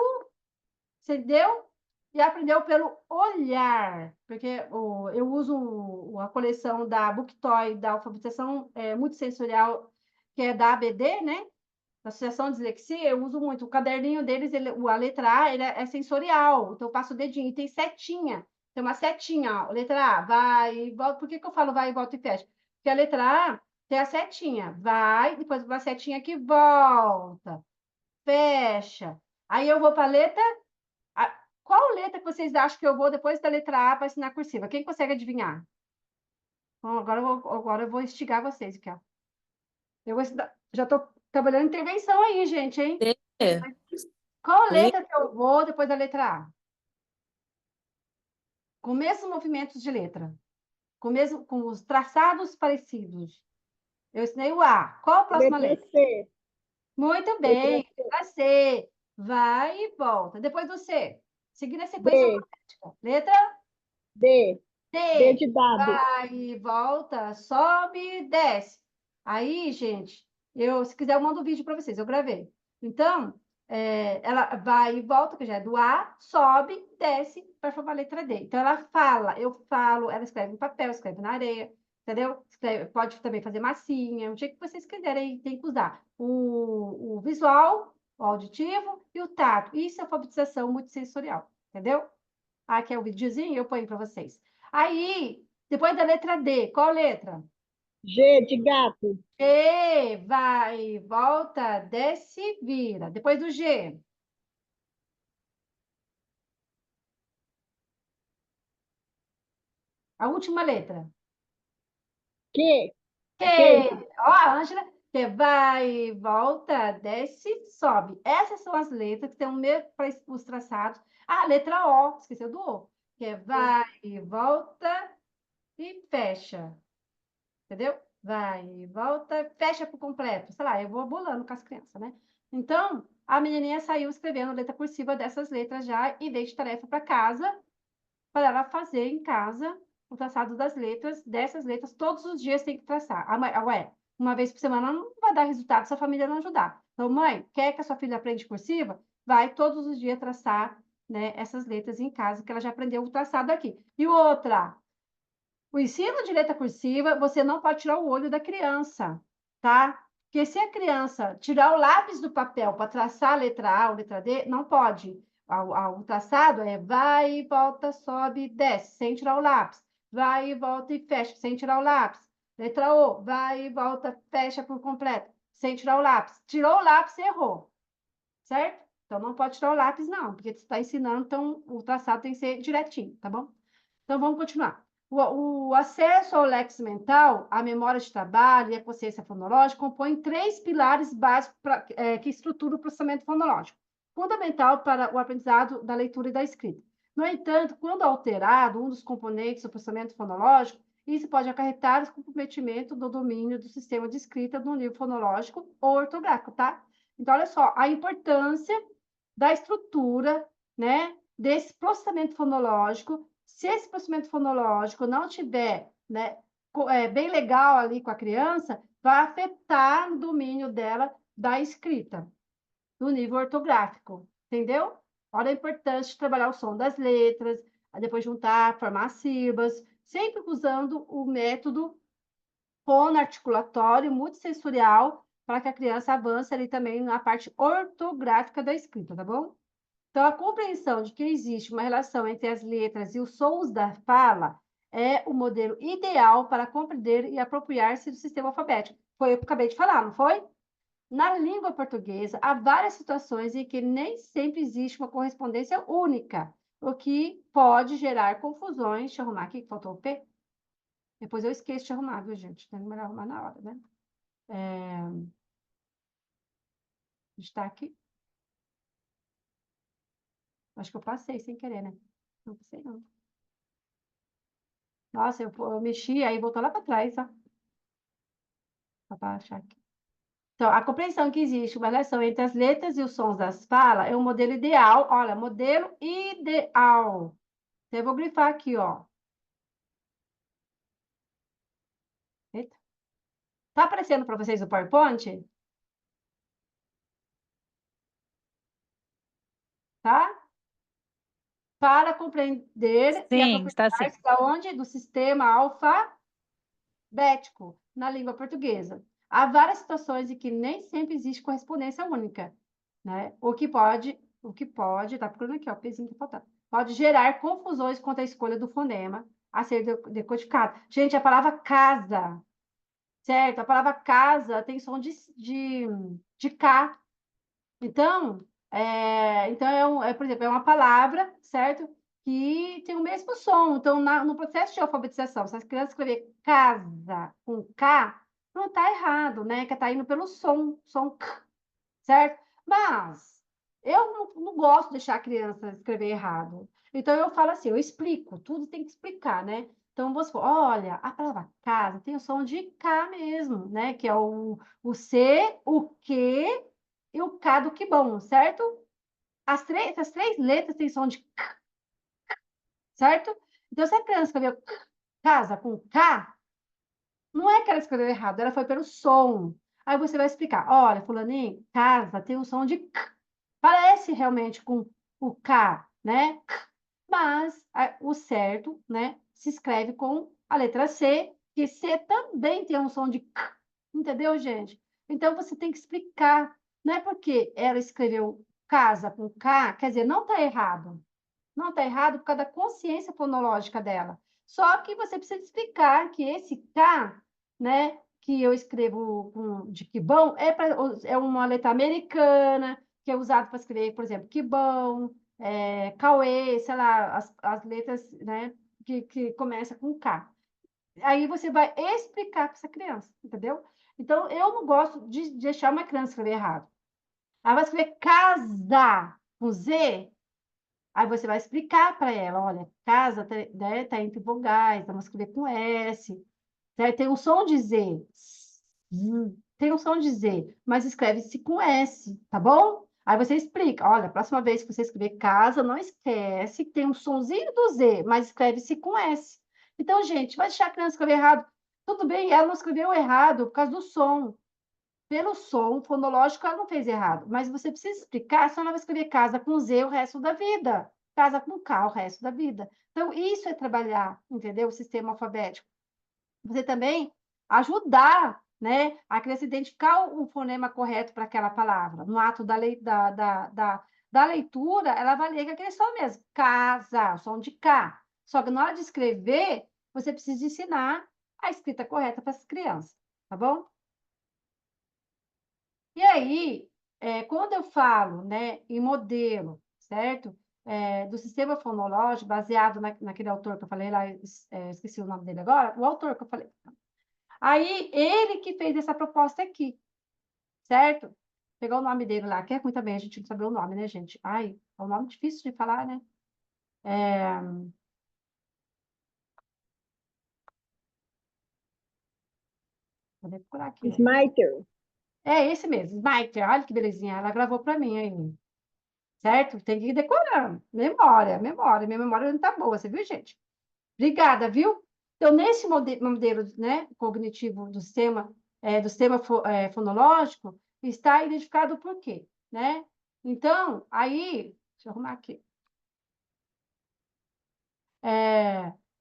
entendeu? E aprendeu pelo olhar, porque eu uso a coleção da Booktoy, da alfabetização multissensorial, que é da ABD, né? Da Associação de Dislexia, eu uso muito. O caderninho deles, a letra A, ele é sensorial, então eu passo o dedinho, e tem setinha. Tem uma setinha, ó, letra A, vai e volta. Por que eu falo vai e volta e fecha? Porque a letra A tem a setinha, vai, depois uma setinha que volta, fecha. Aí eu vou para a letra. Qual letra que vocês acham que eu vou depois da letra A para ensinar cursiva? Quem consegue adivinhar? Bom, agora eu vou instigar vocês aqui, ó. Já estou trabalhando intervenção aí, gente, hein? D. Qual letra que eu vou depois da letra A? Com mesmos movimentos de letra. Com os traçados parecidos. Eu ensinei o A. Qual a próxima letra? C. Muito bem. Letra C. Vai e volta. Depois do C. Seguindo a sequência alfabética. Letra D. D. D de dado. Vai e volta. Sobe e desce. Aí, gente, se quiser eu mando o vídeo para vocês. Eu gravei. Então, ela vai e volta, que já é do A, sobe, desce para formar a letra D. Então, ela fala, eu falo, ela escreve no papel, escreve na areia, entendeu? Pode também fazer massinha, o jeito que vocês quiserem, tem que usar. O visual, o auditivo e o tato. Isso é alfabetização multissensorial, entendeu? Aqui é o videozinho, eu ponho para vocês. Aí, depois da letra D, qual letra? G de gato. G, vai, volta, desce, vira. Depois do G. A última letra. Q. Q. Ó, a Ângela, que vai, volta, desce, sobe. Essas são as letras que tem os traçados. Ah, letra O, esqueceu do O. Que é vai, volta e fecha. Entendeu? Vai e volta, fecha por completo. Sei lá, eu vou bolando com as crianças, né? Então, a menininha saiu escrevendo letra cursiva dessas letras já e dei de tarefa para casa, para ela fazer em casa o traçado das letras, dessas letras, todos os dias tem que traçar. Ué, uma vez por semana não vai dar resultado se a família não ajudar. Então, mãe, quer que a sua filha aprenda cursiva? Vai todos os dias traçar, né, essas letras em casa, que ela já aprendeu o traçado aqui. E outra, o ensino de letra cursiva, você não pode tirar o olho da criança, tá? Porque se a criança tirar o lápis do papel para traçar a letra A ou letra D, não pode. O traçado é vai e volta, sobe, desce, sem tirar o lápis. Vai e volta e fecha, sem tirar o lápis. Letra O, vai e volta, fecha por completo, sem tirar o lápis. Tirou o lápis, errou. Certo? Então, não pode tirar o lápis, não, porque você está ensinando, então o traçado tem que ser direitinho, tá bom? Então, vamos continuar. O acesso ao léxico mental, a memória de trabalho e a consciência fonológica compõem 3 pilares básicos que estruturam o processamento fonológico, fundamental para o aprendizado da leitura e da escrita. No entanto, quando alterado um dos componentes do processamento fonológico, isso pode acarretar o comprometimento do domínio do sistema de escrita no nível fonológico ou ortográfico, tá? Então, olha só, a importância da estrutura, né, desse processamento fonológico. Se esse processamento fonológico não tiver, né, bem legal ali com a criança, vai afetar o domínio dela da escrita, do nível ortográfico, entendeu? Olha a importância de trabalhar o som das letras, depois juntar, formar sílabas, sempre usando o método fonoarticulatório multissensorial para que a criança avance ali também na parte ortográfica da escrita, tá bom? Então, a compreensão de que existe uma relação entre as letras e os sons da fala é o modelo ideal para compreender e apropriar-se do sistema alfabético. Foi o que eu acabei de falar, não foi? Na língua portuguesa, há várias situações em que nem sempre existe uma correspondência única, o que pode gerar confusões. Deixa eu arrumar aqui, que faltou o P. Depois eu esqueço de arrumar, viu, gente? Tem que arrumar na hora, né? Está aqui. Acho que eu passei sem querer, né? Não passei, não. Nossa, eu mexi, aí voltou lá para trás, ó. Só para achar aqui. Então, a compreensão que existe uma relação entre as letras e os sons das falas é um modelo ideal. Olha, modelo ideal. Então, eu vou grifar aqui, ó. Eita. Tá aparecendo para vocês o PowerPoint? Tá? Para compreender e Sim, está sim. apropriar-se da onde? Do sistema alfabético na língua portuguesa. Há várias situações em que nem sempre existe correspondência única, né? O que pode, tá procurando aqui, ó, o pezinho que faltando. Pode gerar confusões quanto à escolha do fonema a ser decodificado. Gente, a palavra casa, certo? A palavra casa tem som de K. Então, por exemplo, é uma palavra, certo? Que tem o mesmo som. Então, no processo de alfabetização, se as crianças escrever casa com K, não está errado, né? Que está indo pelo som K, certo? Mas eu não gosto de deixar a criança escrever errado. Então, eu falo assim, eu explico, tudo tem que explicar, né? Então, você fala, olha, a palavra casa tem o som de K mesmo, né? Que é o C, o Q e o K do que bom, certo? Essas 3 letras têm som de K, certo? Então, se a criança escreveu casa com K, não é que ela escreveu errado, ela foi pelo som. Aí você vai explicar, olha, fulaninho, casa tem um som de K. Parece realmente com o K, né? Mas o certo, né, se escreve com a letra C, que C também tem um som de K. Entendeu, gente? Então, você tem que explicar. Não é porque ela escreveu casa com K, quer dizer, não está errado. Não está errado por causa da consciência fonológica dela. Só que você precisa explicar que esse K, né, que eu escrevo de que bom, é uma letra americana, que é usado para escrever, por exemplo, que bom, Cauê, sei lá, as letras, né, que começam com K. Aí você vai explicar para essa criança, entendeu? Então, eu não gosto de deixar uma criança escrever errado. Ela vai escrever casa com Z, aí você vai explicar para ela, olha, casa tá entre vogais, vamos escrever com S, tem um som de Z, tem um som de Z, mas escreve-se com S, tá bom? Aí você explica, olha, a próxima vez que você escrever casa, não esquece que tem um sonzinho do Z, mas escreve-se com S. Então, gente, vai deixar a criança escrever errado. Tudo bem, ela não escreveu errado por causa do som. Pelo som fonológico, ela não fez errado, mas você precisa explicar, senão ela vai escrever casa com Z o resto da vida, casa com K o resto da vida. Então, isso é trabalhar, entendeu? O sistema alfabético. Você também ajudar né? A criança identificar o fonema correto para aquela palavra. No ato da leitura, ela vai ler com aquele som mesmo. Casa, o som de K. Só que na hora de escrever, você precisa ensinar a escrita correta para as crianças, tá bom? E aí, quando eu falo, né, em modelo, certo? Do sistema fonológico, baseado naquele autor que eu falei lá, esqueci o nome dele agora, o autor que eu falei. Aí, ele que fez essa proposta aqui, certo? Pegar o nome dele lá, que é ruim também a gente não saber o nome, né, gente? Ai, é um nome difícil de falar, né? Vou procurar aqui. Smiter. É esse mesmo, Smiter. Olha que belezinha, ela gravou para mim aí. Certo? Tem que ir decorando. Memória. Minha memória não tá boa, você viu, gente? Obrigada, viu? Então, nesse modelo, né, cognitivo do sistema, fonológico, está identificado por quê, né? Então, aí, deixa eu arrumar aqui.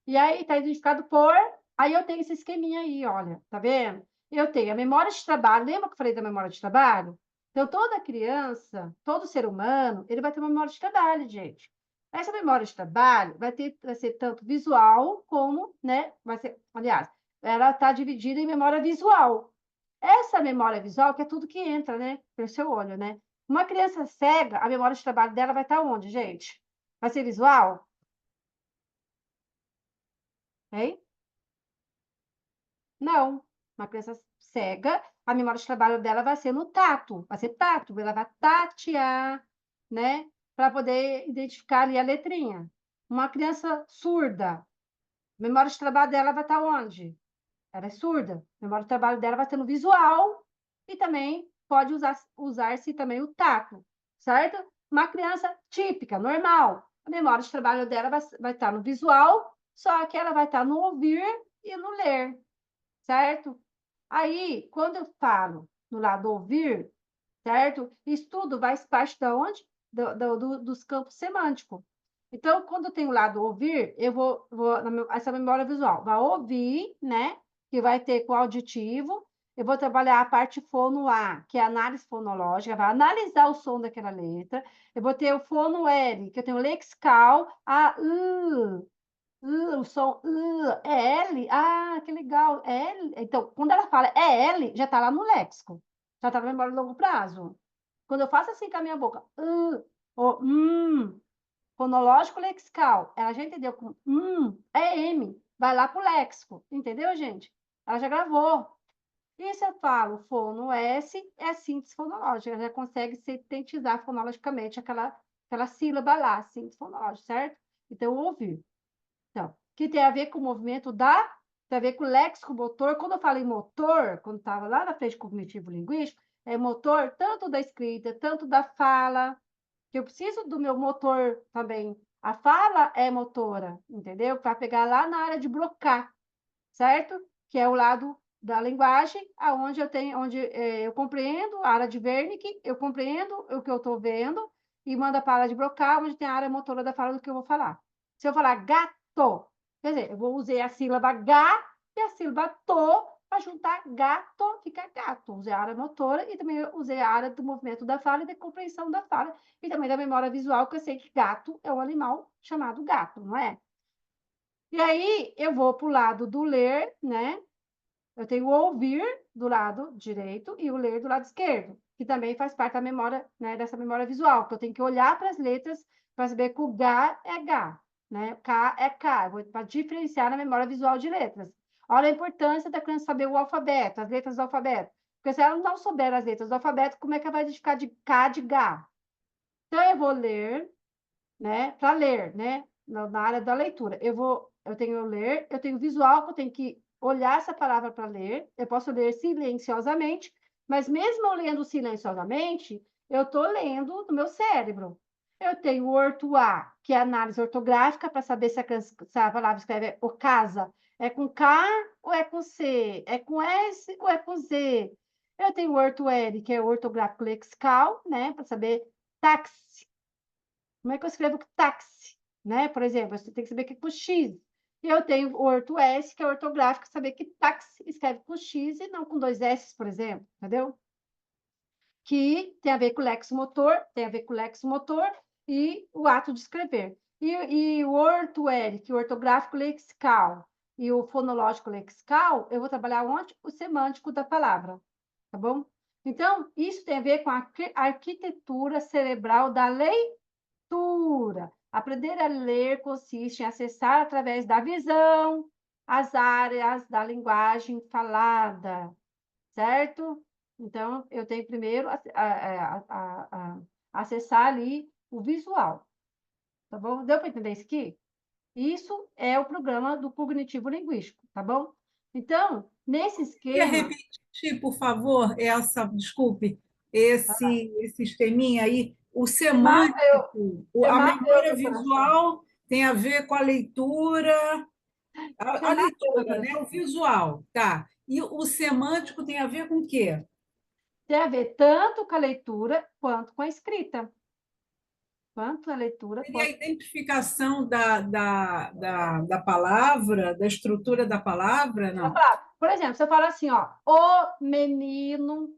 E aí, está identificado por... Aí eu tenho esse esqueminha aí, olha, tá vendo? Eu tenho a memória de trabalho. Lembra que eu falei da memória de trabalho? Então, toda criança, todo ser humano, ele vai ter uma memória de trabalho, gente. Essa memória de trabalho vai ser tanto visual como, né? Vai ser, aliás, ela está dividida em memória visual. Essa memória visual, que é tudo que entra, né? Pelo seu olho, né? Uma criança cega, a memória de trabalho dela vai estar onde, gente? Vai ser visual? Hein? Não. Uma criança cega, a memória de trabalho dela vai ser no tato. Vai ser tato, ela vai tatear, né? Para poder identificar ali a letrinha. Uma criança surda, a memória de trabalho dela vai estar onde? Ela é surda. A memória de trabalho dela vai ser no visual e também pode usar-se também o tato, certo? Uma criança típica, normal, a memória de trabalho dela vai estar no visual, só que ela vai estar no ouvir e no ler, certo? Aí, quando eu falo no lado ouvir, certo? Isso tudo faz parte de onde? Dos campos semânticos. Então, quando eu tenho o lado ouvir, eu essa memória visual vai ouvir, né? Que vai ter com auditivo. Eu vou trabalhar a parte fono A, que é a análise fonológica, vai analisar o som daquela letra. Eu vou ter o fono L, que eu tenho lexical, a o som é L. Ah, que legal. É L. Então, quando ela fala é L, já está lá no léxico. Já está na memória de longo prazo. Quando eu faço assim com a minha boca, ou fonológico lexical, ela já entendeu com é M, vai lá pro léxico, entendeu, gente? Ela já gravou. E se eu falo fono S, é síntese fonológica, ela já consegue sintetizar fonologicamente aquela sílaba lá, síntese fonológica, certo? Então, ouvir. Então, que tem a ver com o movimento tem a ver com o léxico motor. Quando eu falo em motor, quando estava lá na frente cognitivo-linguístico, é motor tanto da escrita, tanto da fala, que eu preciso do meu motor também. A fala é motora, entendeu? Para pegar lá na área de Broca, certo? Que é o lado da linguagem, aonde eu compreendo a área de Wernicke, eu compreendo o que eu estou vendo e mando para a área de Broca, onde tem a área motora da fala do que eu vou falar. Se eu falar gato, quer dizer, eu vou usar a sílaba ga e a sílaba to para juntar gato, fica gato. Usei a área motora e também usei a área do movimento da fala e da compreensão da fala e também da memória visual, que eu sei que gato é um animal chamado gato, não é? E aí eu vou para o lado do ler, né? Eu tenho o ouvir do lado direito e o ler do lado esquerdo, que também faz parte da memória, né, dessa memória visual, que eu tenho que olhar para as letras para saber que o G é G, né? K é K, para diferenciar na memória visual de letras. Olha a importância da criança saber o alfabeto, as letras do alfabeto. Porque se ela não souber as letras do alfabeto, como é que ela vai identificar de K de G? Então, eu vou ler, né? Para ler, né? Na área da leitura. Eu tenho ler, eu tenho visual, que eu tenho que olhar essa palavra para ler. Eu posso ler silenciosamente, mas mesmo eu lendo silenciosamente, eu estou lendo no meu cérebro. Eu tenho o orto-A, que é a análise ortográfica, para saber se a palavra escreve o casa é com K ou é com C, é com S ou é com Z. Eu tenho o orto-L, que é o ortográfico lexical, né, para saber táxi. Como é que eu escrevo táxi? Né? Por exemplo, você tem que saber que é com X. Eu tenho o orto-S, que é ortográfico, saber que táxi escreve com X e não com 2 S, por exemplo, entendeu? Que tem a ver com o lexomotor, tem a ver com o lexomotor e o ato de escrever. E o orto-L, que é o ortográfico lexical, e o fonológico lexical, eu vou trabalhar onde? O semântico da palavra, tá bom? Então, isso tem a ver com a arquitetura cerebral da leitura. Aprender a ler consiste em acessar através da visão as áreas da linguagem falada, certo? Então, eu tenho primeiro acessar ali o visual, tá bom? Deu para entender isso aqui? Isso é o programa do cognitivo linguístico, tá bom? Então, nesse Quer esquema... repetir, por favor, desculpe, esse sisteminha aí, o semântico, a memória visual tem a ver com a leitura, a leitura, né? O visual, tá. E o semântico tem a ver com o quê? Tem a ver tanto com a leitura quanto com a escrita. Quanto a leitura... Seria a identificação da palavra, da estrutura da palavra, não? Por exemplo, você fala assim, ó, o menino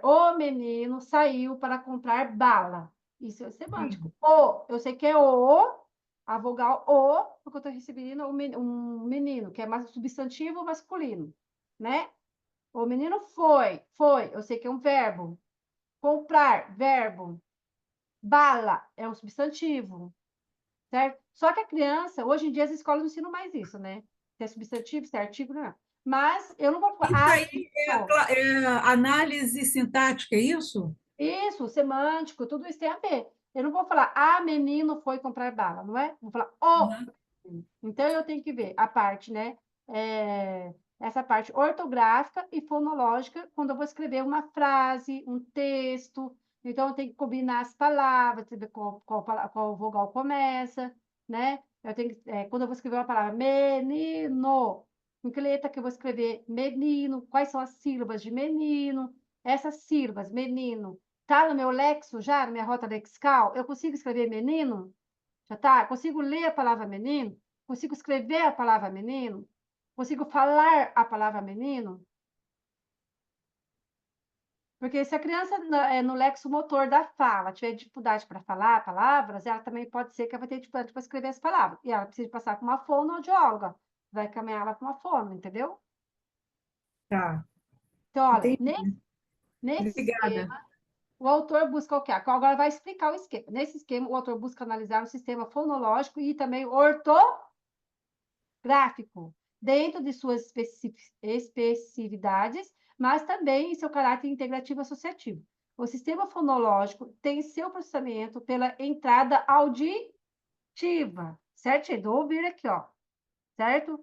o menino saiu para comprar bala. Isso é semântico. Eu sei que é a vogal o, porque eu estou recebendo um menino, que é mais substantivo masculino, né? O menino foi, eu sei que é um verbo. Comprar, verbo. Bala é um substantivo, certo? Só que a criança, hoje em dia, as escolas não ensinam mais isso, né? Se é substantivo, se é artigo, não. Mas eu não vou falar. Isso aí é análise sintática, é isso? Isso, semântico, tudo isso tem a ver. Eu não vou falar, menino foi comprar bala, não é? Vou falar, menino. Então, eu tenho que ver a parte, né? Essa parte ortográfica e fonológica, quando eu vou escrever uma frase, um texto. Então, eu tenho que combinar as palavras, saber qual vogal começa, né? Quando eu vou escrever uma palavra, menino, em que letra que eu vou escrever menino, quais são as sílabas de menino, essas sílabas, menino, tá no meu lexo já, na minha rota lexical? Eu consigo escrever menino? Já tá? Consigo ler a palavra menino? Consigo escrever a palavra menino? Consigo falar a palavra menino? Porque se a criança no lexo motor da fala tiver dificuldade para falar palavras, ela também pode ser que ela vai ter dificuldade para escrever as palavras. E ela precisa passar com uma fonoaudióloga. Vai caminhar ela com uma fono, entendeu? Tá. Então, olha, Entendi. nesse Obrigada. esquema, o autor busca o quê? Agora vai explicar o esquema. Nesse esquema, o autor busca analisar o sistema fonológico e também ortográfico, dentro de suas especificidades, mas também em seu caráter integrativo associativo. O sistema fonológico tem seu processamento pela entrada auditiva, certo? Eu vou ouvir aqui, ó, certo?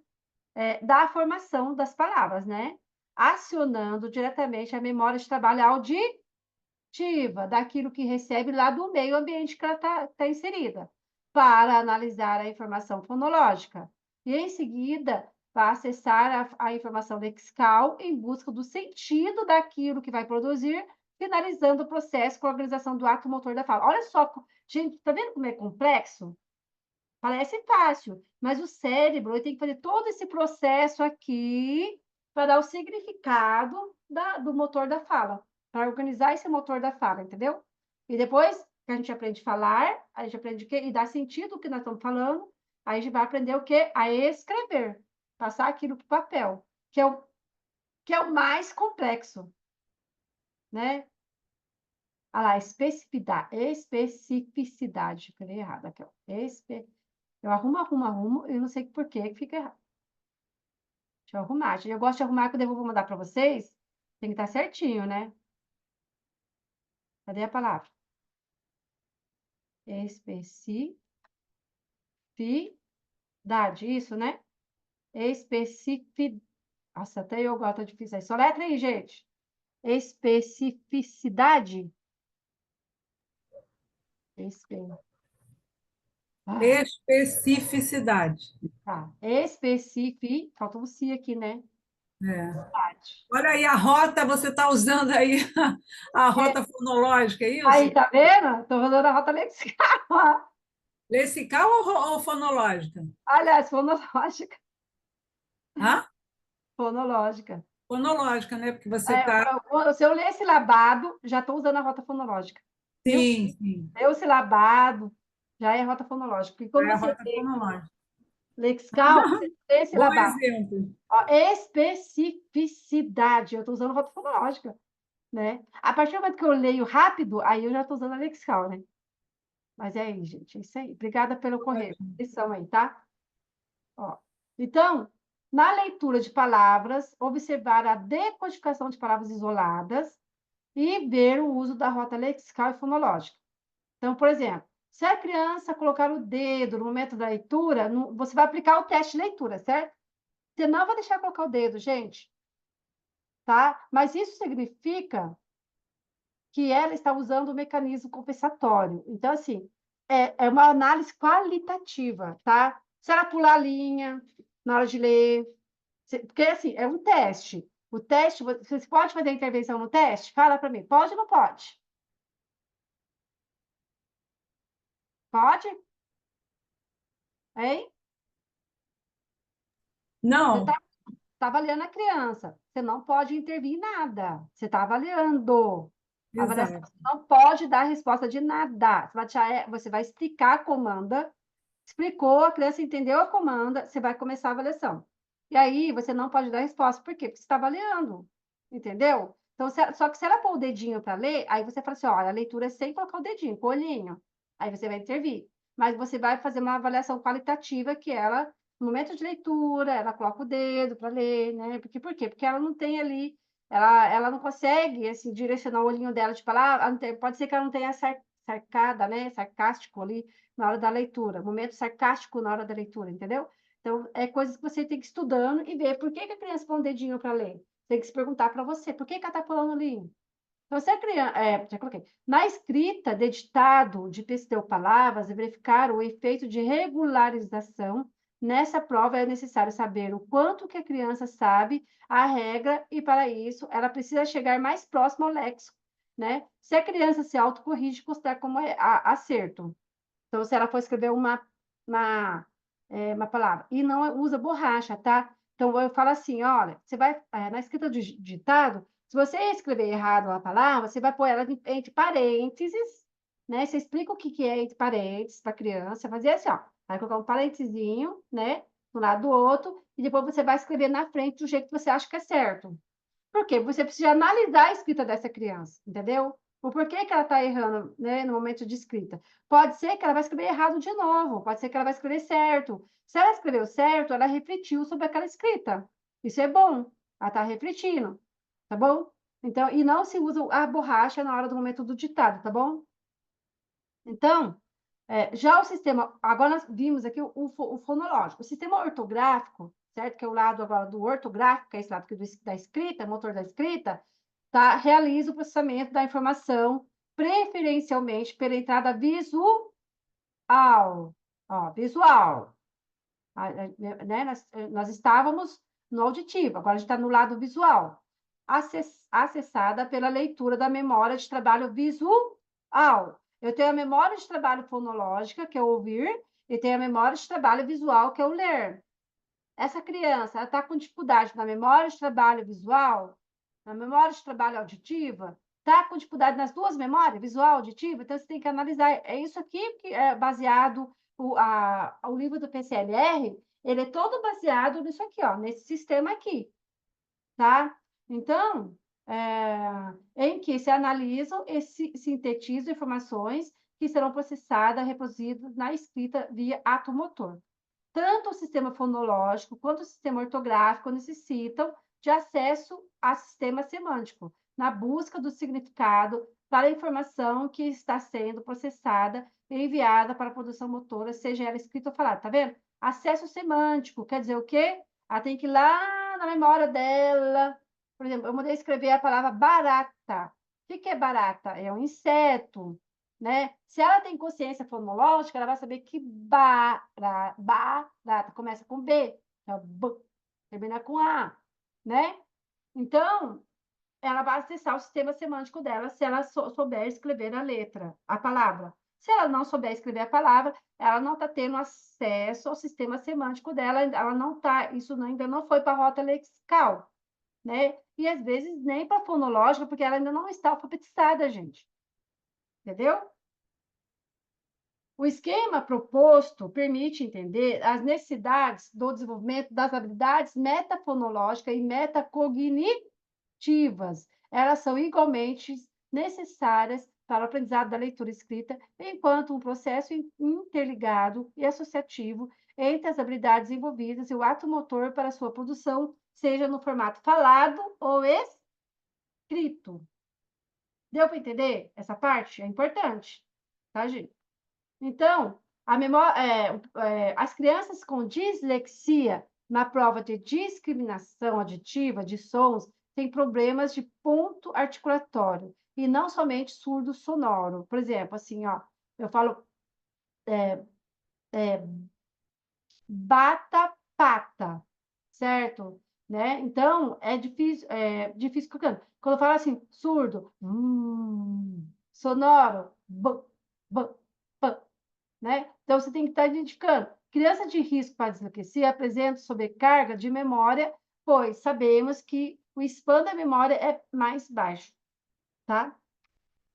Da formação das palavras, né? Acionando diretamente a memória de trabalho auditiva, daquilo que recebe lá do meio ambiente que ela está inserida, para analisar a informação fonológica. E, em seguida, vai acessar a informação lexical em busca do sentido daquilo que vai produzir, finalizando o processo com a organização do ato motor da fala. Olha só, gente, tá vendo como é complexo? Parece fácil, mas o cérebro tem que fazer todo esse processo aqui para dar o significado do motor da fala, para organizar esse motor da fala, entendeu? E depois que a gente aprende a falar, a gente aprende o quê? E dar sentido ao que nós estamos falando, aí a gente vai aprender o quê? A escrever, passar aquilo para o papel, que é o mais complexo, né? Olha lá, especificidade, falei errado aqui, ó. Eu arrumo, e não sei por que fica errado. Deixa eu arrumar. Eu gosto de arrumar, quando eu vou mandar para vocês, tem que estar certinho, né? Cadê a palavra? Especificidade, isso, né? Nossa, até eu gosto, tá difícil aí. Só letra aí, gente. Especificidade. Especificidade. Tá. Falta um si aqui, né? Olha aí a rota, você está usando aí a rota fonológica, é isso? Aí, tá vendo? Estou usando a rota lexical. Lexical ou fonológica? Aliás, fonológica. Hã? Fonológica. Fonológica, né? Porque você está... Se eu ler silabado, já estou usando a rota fonológica. Viu? Sim, sim. Ler o silabado já é rota fonológica. Porque quando É a você rota lê fonológica. lexical, você lê Bom silabado. exemplo. Ó, especificidade, eu estou usando rota fonológica, né? A partir do momento que eu leio rápido, aí eu já estou usando a lexical, né? Mas é aí, gente, é isso aí. Obrigada pelo correção aí, tá? Ó. Então, na leitura de palavras, observar a decodificação de palavras isoladas e ver o uso da rota lexical e fonológica. Então, por exemplo, se a criança colocar o dedo no momento da leitura, você vai aplicar o teste de leitura, certo? Você não vai deixar colocar o dedo, gente, tá? Mas isso significa que ela está usando o mecanismo compensatório. Então, assim, é uma análise qualitativa, tá? Se ela pular a linha na hora de ler, porque, assim, é um teste. O teste, você pode fazer intervenção no teste? Fala para mim, pode ou não pode? Pode? Hein? Você Não, está avaliando a criança. Você não pode intervir em nada. Você está avaliando. A avaliação exato. não pode dar resposta de nada. Você vai explicar a comanda, explicou, a criança entendeu a comanda, você vai começar a avaliação. E aí, você não pode dar resposta. Por quê? Porque você está avaliando. Entendeu? Então, só que se ela pôr o dedinho para ler, aí você fala assim, olha, a leitura é sem colocar o dedinho, com o olhinho. Aí você vai intervir. Mas você vai fazer uma avaliação qualitativa que ela, no momento de leitura, ela coloca o dedo para ler, né? Por quê? Porque ela não tem ali, ela não consegue, assim, direcionar o olhinho dela, tipo, pode ser que ela não tenha sarcada, né? Sarcástico ali, na hora da leitura, momento sarcástico na hora da leitura, entendeu? Então, é coisas que você tem que ir estudando e ver por que a criança põe um dedinho para ler. Tem que se perguntar para você, por que ela está pulando ali? Então, se a criança, já coloquei. Na escrita de ditado de pseudopalavras, verificar o efeito de regularização. Nessa prova é necessário saber o quanto que a criança sabe a regra e, para isso, ela precisa chegar mais próximo ao léxico, né? Se a criança se autocorrige, considera como acerto. Então, se ela for escrever uma palavra e não usa borracha, tá? Então, eu falo assim, olha, você vai, na escrita de ditado, se você escrever errado uma palavra, você vai pôr ela entre parênteses, né? Você explica o que é entre parênteses para a criança, fazer assim, ó, vai colocar um parentezinho, né? Do lado do outro, e depois você vai escrever na frente do jeito que você acha que é certo. Por quê? Você precisa analisar a escrita dessa criança, entendeu? O porquê que ela está errando, né, no momento de escrita. Pode ser que ela vai escrever errado de novo, pode ser que ela vai escrever certo. Se ela escreveu certo, ela refletiu sobre aquela escrita. Isso é bom, ela está refletindo, tá bom? Então, e não se usa a borracha na hora do momento do ditado, tá bom? Então, já o sistema, agora nós vimos aqui o fonológico, o sistema ortográfico, certo? Que é o lado agora do ortográfico, que é esse lado aqui da escrita, motor da escrita, tá? Realiza o processamento da informação, preferencialmente pela entrada visual. Ó, visual. Né? Nós estávamos no auditivo, agora a gente está no lado visual. Acessada pela leitura da memória de trabalho visual. Eu tenho a memória de trabalho fonológica, que é o ouvir, e tenho a memória de trabalho visual, que é o ler. Essa criança está com dificuldade na memória de trabalho visual, na memória de trabalho auditiva, está com dificuldade nas duas memórias, visual, auditiva, então você tem que analisar. É isso aqui que é baseado, o livro do PCLR, ele é todo baseado nisso aqui, ó, nesse sistema aqui, tá? Então, em que se analisam e se sintetizam informações que serão processadas, reproduzidas na escrita via ato motor. Tanto o sistema fonológico quanto o sistema ortográfico necessitam de acesso a sistema semântico, na busca do significado para a informação que está sendo processada e enviada para a produção motora, seja ela escrita ou falada. Tá vendo? Acesso semântico, quer dizer o quê? Ela tem que ir lá na memória dela. Por exemplo, eu mandei escrever a palavra barata. O que é barata? É um inseto, né? Se ela tem consciência fonológica, ela vai saber que barata começa com B, é o B, termina com A, né? Então, ela vai acessar o sistema semântico dela se ela souber escrever a letra, a palavra. Se ela não souber escrever a palavra, ela não está tendo acesso ao sistema semântico dela, ela não está, isso ainda não foi para a rota lexical, né? E às vezes nem para fonológica, porque ela ainda não está alfabetizada, gente. Entendeu? O esquema proposto permite entender as necessidades do desenvolvimento das habilidades metafonológicas e metacognitivas. Elas são igualmente necessárias para o aprendizado da leitura escrita, enquanto um processo interligado e associativo entre as habilidades envolvidas e o ato motor para sua produção, seja no formato falado ou escrito. Deu para entender essa parte? É importante, tá, gente? Então, as crianças com dislexia na prova de discriminação auditiva de sons têm problemas de ponto articulatório e não somente surdo sonoro. Por exemplo, assim, ó, eu falo bata, pata, certo? Né? Então, é difícil quando eu falo assim, surdo, sonoro, né? Então, você tem que estar identificando. Criança de risco para dislexia apresenta sobrecarga de memória, pois sabemos que o span da memória é mais baixo, tá?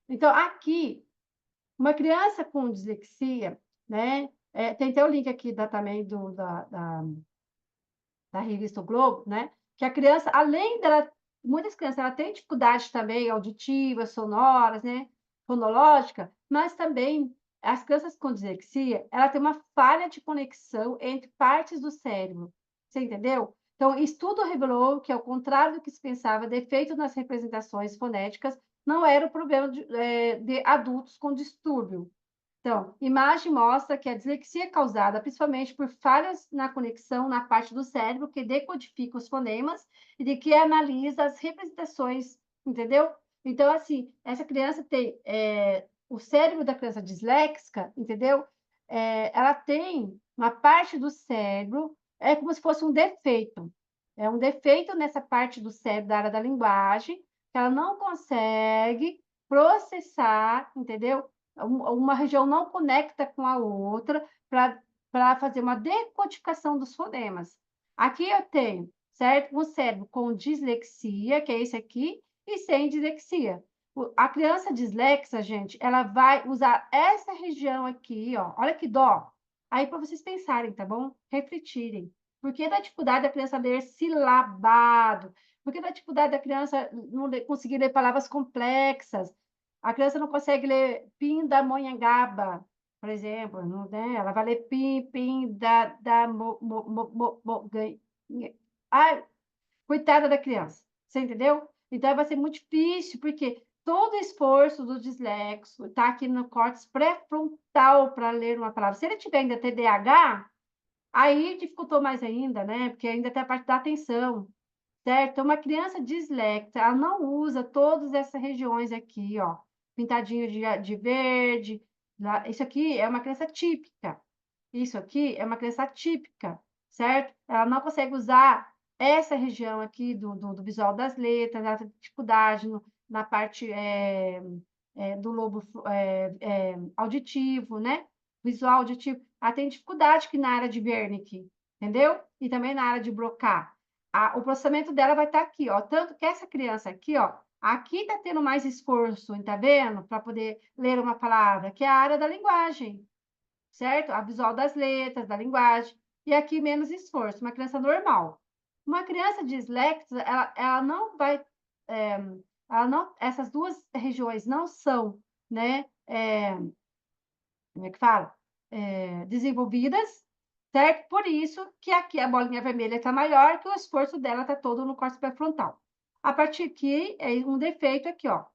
Então, aqui, uma criança com dislexia, né? Tem até o link aqui também da revista o Globo, né? Que a criança, além dela, muitas crianças ela tem dificuldade também auditivas, sonoras, né? Fonológica, mas também as crianças com dislexia, ela tem uma falha de conexão entre partes do cérebro. Você entendeu? Então, estudo revelou que, ao contrário do que se pensava, defeito nas representações fonéticas não era o problema de adultos com distúrbio. Então, imagem mostra que a dislexia é causada principalmente por falhas na conexão na parte do cérebro que decodifica os fonemas e de que analisa as representações, entendeu? Então, assim, essa criança tem o cérebro da criança disléxica, entendeu? Ela tem uma parte do cérebro, é como se fosse um defeito. É um defeito nessa parte do cérebro da área da linguagem, que ela não consegue processar, entendeu? Uma região não conecta com a outra para fazer uma decodificação dos fonemas. Aqui eu tenho, certo? Um cérebro com dislexia, que é esse aqui, e sem dislexia. A criança dislexa, gente, ela vai usar essa região aqui, ó. Olha que dó. Aí para vocês pensarem, tá bom? Refletirem. Por que da dificuldade da criança ler silabado? Por que da dificuldade da criança não conseguir ler palavras complexas? A criança não consegue ler pindamonhangaba, por exemplo, não, né? Ela vai ler Ai, coitada da criança, você entendeu? Então, vai ser muito difícil, porque todo o esforço do dislexo está aqui no córtex pré-frontal para ler uma palavra. Se ele tiver ainda TDAH, aí dificultou mais ainda, né? Porque ainda tem a parte da atenção, certo? Então, uma criança dislexa, ela não usa todas essas regiões aqui, ó, pintadinho de verde. Isso aqui é uma criança típica. Isso aqui é uma criança típica, certo? Ela não consegue usar essa região aqui do visual das letras, ela tem dificuldade na parte do lobo auditivo, né? Visual auditivo. Ela tem dificuldade aqui na área de Wernicke, entendeu? E também na área de Broca. O processamento dela vai estar aqui, ó. Tanto que essa criança aqui, ó, aqui está tendo mais esforço, tá vendo? Para poder ler uma palavra, que é a área da linguagem, certo? A visual das letras, da linguagem. E aqui menos esforço, uma criança normal. Uma criança dislexa, ela não vai... essas duas regiões não são, né? Como é que fala? Desenvolvidas, certo? Por isso que aqui a bolinha vermelha está maior, que o esforço dela está todo no córtex pré-frontal. A partir aqui, é um defeito aqui, ó,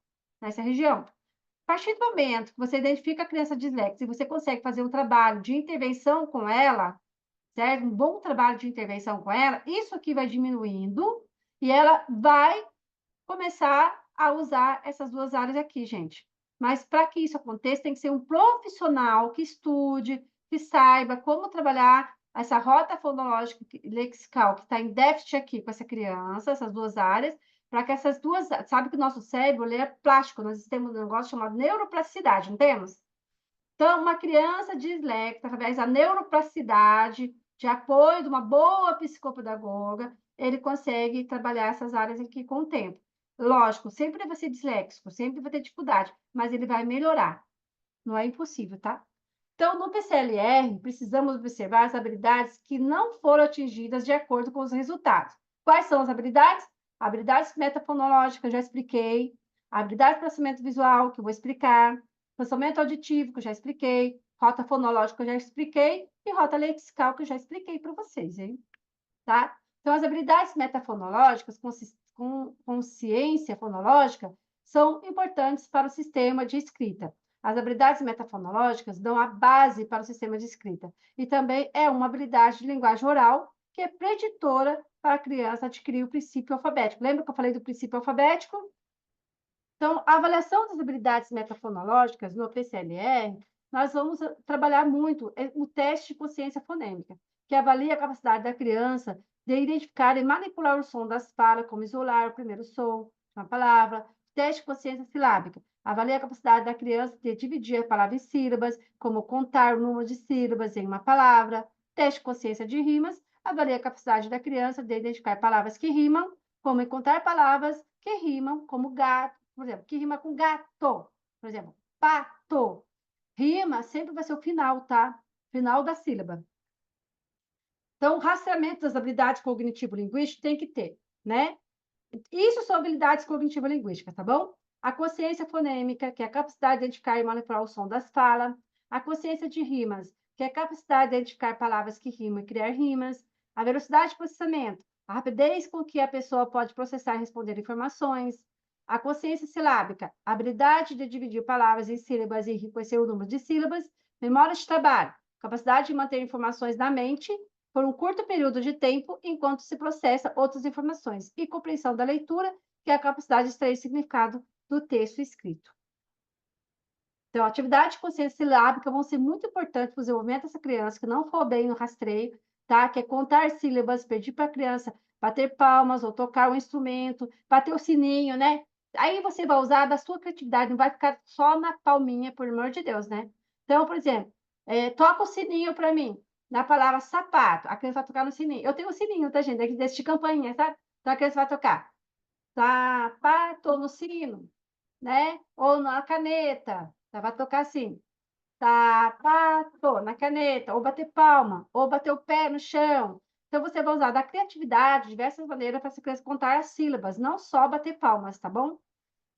nessa região. A partir do momento que você identifica a criança dislexa e você consegue fazer um trabalho de intervenção com ela, certo? Um bom trabalho de intervenção com ela, isso aqui vai diminuindo e ela vai começar a usar essas duas áreas aqui, gente. Mas para que isso aconteça, tem que ser um profissional que estude, que saiba como trabalhar essa rota fonológica lexical que está em déficit aqui com essa criança, essas duas áreas, para que essas duas... Sabe que o nosso cérebro ele é plástico, nós temos um negócio chamado neuroplasticidade, não temos? Então, uma criança disléxica, através da neuroplasticidade, de apoio de uma boa psicopedagoga, ele consegue trabalhar essas áreas aqui com o tempo. Lógico, sempre vai ser disléxico, sempre vai ter dificuldade, mas ele vai melhorar. Não é impossível, tá? Então, no PCLR, precisamos observar as habilidades que não foram atingidas de acordo com os resultados. Quais são as habilidades? Habilidades metafonológicas, já expliquei. Habilidade de processamento visual, que eu vou explicar. Processamento auditivo, que eu já expliquei. Rota fonológica, que eu já expliquei. E rota lexical, que eu já expliquei para vocês, hein? Tá? Então, as habilidades metafonológicas, com consciência fonológica, são importantes para o sistema de escrita. As habilidades metafonológicas dão a base para o sistema de escrita. E também é uma habilidade de linguagem oral que é preditora para a criança adquirir o princípio alfabético. Lembra que eu falei do princípio alfabético? Então, a avaliação das habilidades metafonológicas no PCLR, nós vamos trabalhar muito o teste de consciência fonêmica, que avalia a capacidade da criança de identificar e manipular o som das falas, como isolar o primeiro som de uma palavra. Teste de consciência silábica, avalia a capacidade da criança de dividir a palavra em sílabas, como contar o número de sílabas em uma palavra. Teste de consciência de rimas, avalia a capacidade da criança de identificar palavras que rimam, como encontrar palavras que rimam, como gato, por exemplo, que rima com gato. Por exemplo, pato. Rima sempre vai ser o final, tá? Final da sílaba. Então, o rastreamento das habilidades cognitivo-linguísticas tem que ter, né? Isso são habilidades cognitivo-linguísticas, tá bom? A consciência fonêmica, que é a capacidade de identificar e manipular o som das falas. A consciência de rimas, que é a capacidade de identificar palavras que rimam e criar rimas. A velocidade de processamento, a rapidez com que a pessoa pode processar e responder informações. A consciência silábica, a habilidade de dividir palavras em sílabas e reconhecer o número de sílabas. Memória de trabalho, capacidade de manter informações na mente por um curto período de tempo enquanto se processa outras informações. E compreensão da leitura, que é a capacidade de extrair significado do texto escrito. Então, a atividade de consciência silábica vão ser muito importantes para o desenvolvimento dessa criança que não for bem no rastreio, tá? Que é contar sílabas, pedir para a criança bater palmas ou tocar um instrumento, bater o sininho, né? Aí você vai usar da sua criatividade, não vai ficar só na palminha, por amor de Deus, né? Então, por exemplo, toca o sininho para mim, na palavra sapato. A criança vai tocar no sininho. Eu tenho um sininho, tá, gente? Aqui desse de campainha, sabe? Então, a criança vai tocar sapato no sino, né? Ou na caneta. Ela vai tocar assim, sapato na caneta, ou bater palma, ou bater o pé no chão. Então, você vai usar da criatividade, diversas maneiras para essa criança contar as sílabas, não só bater palmas, tá bom?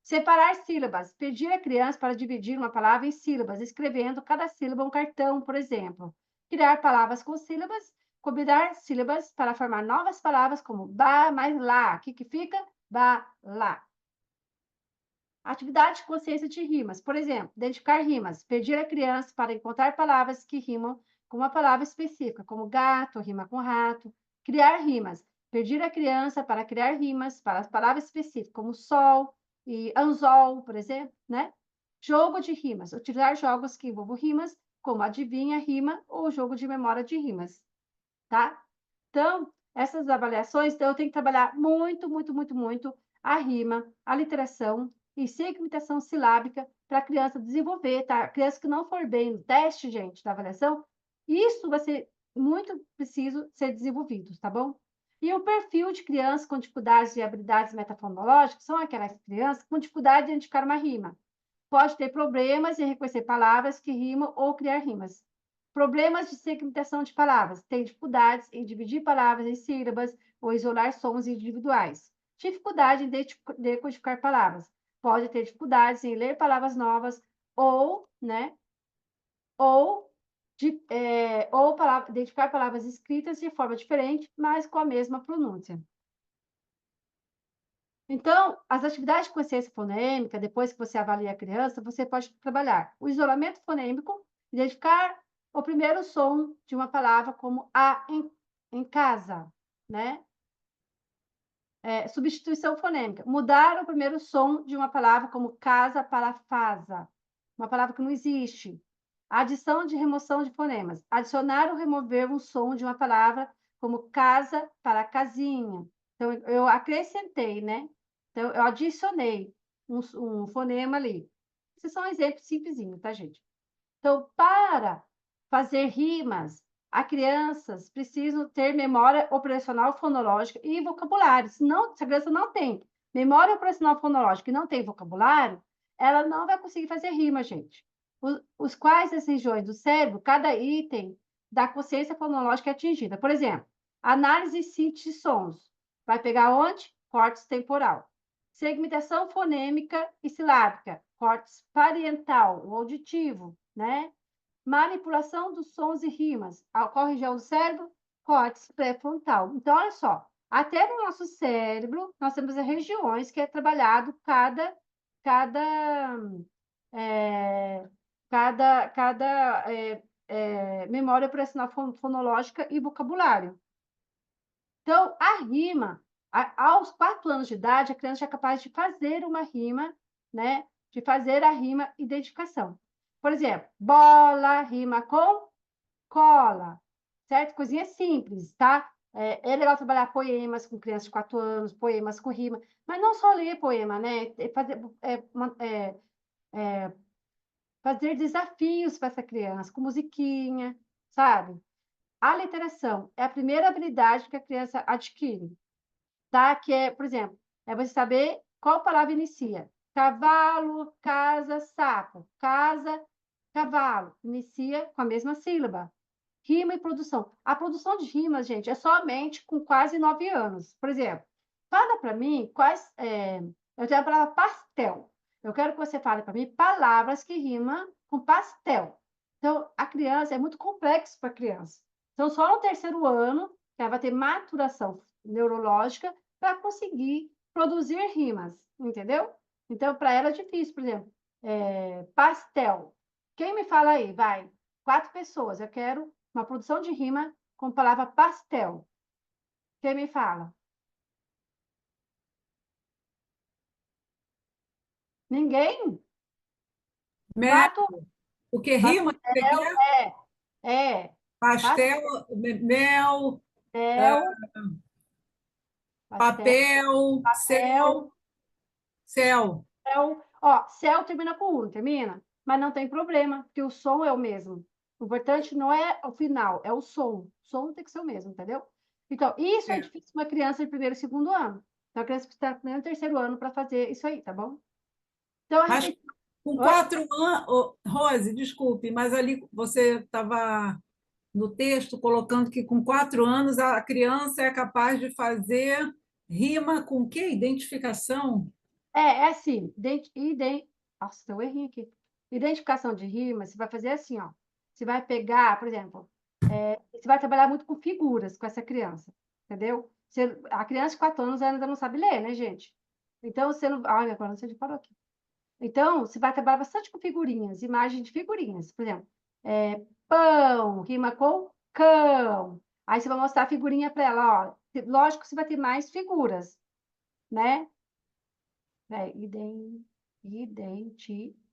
Separar sílabas, pedir à criança para dividir uma palavra em sílabas, escrevendo cada sílaba um cartão, por exemplo. Criar palavras com sílabas, combinar sílabas para formar novas palavras como ba mais lá. O que fica? Ba, lá. Atividade de consciência de rimas. Por exemplo, identificar rimas. Pedir à criança para encontrar palavras que rimam com uma palavra específica, como gato, rima com rato. Criar rimas. Pedir à criança para criar rimas para as palavras específicas, como sol e anzol, por exemplo, né? Jogo de rimas. Utilizar jogos que envolvam rimas, como adivinha, rima ou jogo de memória de rimas, tá? Então, essas avaliações, então, eu tenho que trabalhar muito, muito, muito, muito a rima, a literação e segmentação silábica para a criança desenvolver, tá? A criança que não for bem no teste, gente, da avaliação, isso vai ser muito preciso ser desenvolvido, tá bom? E o perfil de crianças com dificuldades e habilidades metafonológicas são aquelas crianças com dificuldade de identificar uma rima. Pode ter problemas em reconhecer palavras que rimam ou criar rimas. Problemas de segmentação de palavras. Tem dificuldades em dividir palavras em sílabas ou isolar sons individuais. Dificuldade em decodificar palavras. Pode ter dificuldades em ler palavras novas ou, né, identificar palavras escritas de forma diferente, mas com a mesma pronúncia. Então, as atividades de consciência fonêmica, depois que você avalia a criança, você pode trabalhar o isolamento fonêmico, identificar o primeiro som de uma palavra como a em casa, né? Substituição fonêmica, mudar o primeiro som de uma palavra como casa para fasa, uma palavra que não existe. Adição de remoção de fonemas, adicionar ou remover um som de uma palavra como casa para casinha. Então, eu acrescentei, né? Então, eu adicionei um fonema ali. Esses são exemplos simplesinhos, tá, gente? Então, para fazer rimas, as crianças precisam ter memória operacional fonológica e vocabulário. Se a criança não tem memória operacional fonológica e não tem vocabulário, ela não vai conseguir fazer rima, gente. Os quais as regiões do cérebro, cada item da consciência fonológica é atingida. Por exemplo, análise e síntese de sons. Vai pegar onde? Córtex temporal. Segmentação fonêmica e silábica. Córtex parietal, o auditivo, né? Manipulação dos sons e rimas. Qual região do cérebro? Córtex pré-frontal. Então, olha só. Até no nosso cérebro, nós temos as regiões que é trabalhado cada memória operacional fonológica e vocabulário. Então, a rima, aos 4 anos de idade, a criança já é capaz de fazer uma rima, né? De fazer a rima identificação. Por exemplo, bola rima com cola, certo? Coisinha simples, tá? É legal trabalhar poemas com crianças de 4 anos, poemas com rima, mas não só ler poema, né? Fazer desafios para essa criança, com musiquinha, sabe? A literação é a primeira habilidade que a criança adquire, tá? Que é, por exemplo, é você saber qual palavra inicia. Cavalo, casa, sapo. Casa, cavalo. Inicia com a mesma sílaba. Rima e produção. A produção de rimas, gente, é somente com quase 9 anos. Por exemplo, fala para mim quais... eu tenho a palavra pastel. Eu quero que você fale para mim palavras que rimam com pastel. Então, a criança é muito complexo para a criança. Então, só no 3º ano que ela vai ter maturação neurológica para conseguir produzir rimas, entendeu? Então, para ela é difícil, por exemplo, pastel. Quem me fala aí? Vai. 4 pessoas. Eu quero uma produção de rima com a palavra pastel. Quem me fala? Ninguém? Mel, 4? o que rima? Pastel, mel, papel, pastel, céu. céu. Ó, céu termina com U, não termina? Mas não tem problema, porque o som é o mesmo. O importante não é o final, é o som. O som tem que ser o mesmo, entendeu? Então, isso é difícil para uma criança de 1º e 2º ano. Então, a criança precisa estar no 1º e 3º ano para fazer isso aí, tá bom? Então, Mas com 4 anos, Rose, desculpe, mas ali você estava no texto colocando que com 4 anos a criança é capaz de fazer rima com o quê? Identificação? É assim, nossa, tem um errinho aqui. Identificação de rima, você vai fazer assim, ó. Você vai pegar, por exemplo, você vai trabalhar muito com figuras com essa criança, entendeu? A criança de 4 anos ainda não sabe ler, né, gente? Então, você não... Olha, agora você parou aqui. Então, você vai trabalhar bastante com figurinhas, imagens de figurinhas. Por exemplo, pão, rima com cão. Aí você vai mostrar a figurinha para ela, ó. Lógico que você vai ter mais figuras, né?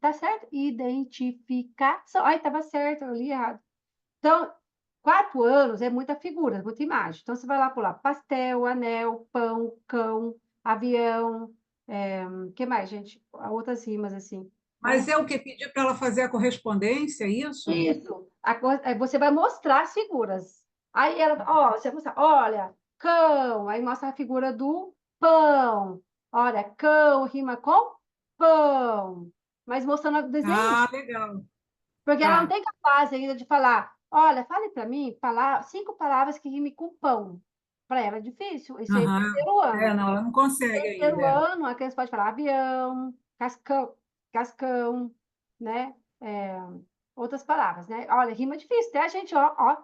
Tá certo? Identificação. Ai, estava certo, eu li errado. Então, 4 anos é muita figura, muita imagem. Então, você vai lá pular pastel, anel, pão, cão, avião. Que mais, gente? Outras rimas, assim. Mas é o que pedir para ela fazer a correspondência, isso? Isso. Você vai mostrar as figuras. Aí ela, ó, você vai mostrar, olha, cão, aí mostra a figura do pão. Olha, cão rima com pão. Mas mostrando o desenho. Ah, legal. Porque ela não Tá. tem capaz ainda de falar, olha, fale para mim 5 palavras que rimem com pão. Para ela é difícil. Isso aí é Aham. 3º ano. Não, ela não consegue 3º ainda. ano, a criança pode falar avião, cascão, né? Outras palavras, né? Olha, rima é difícil, até a gente, ó,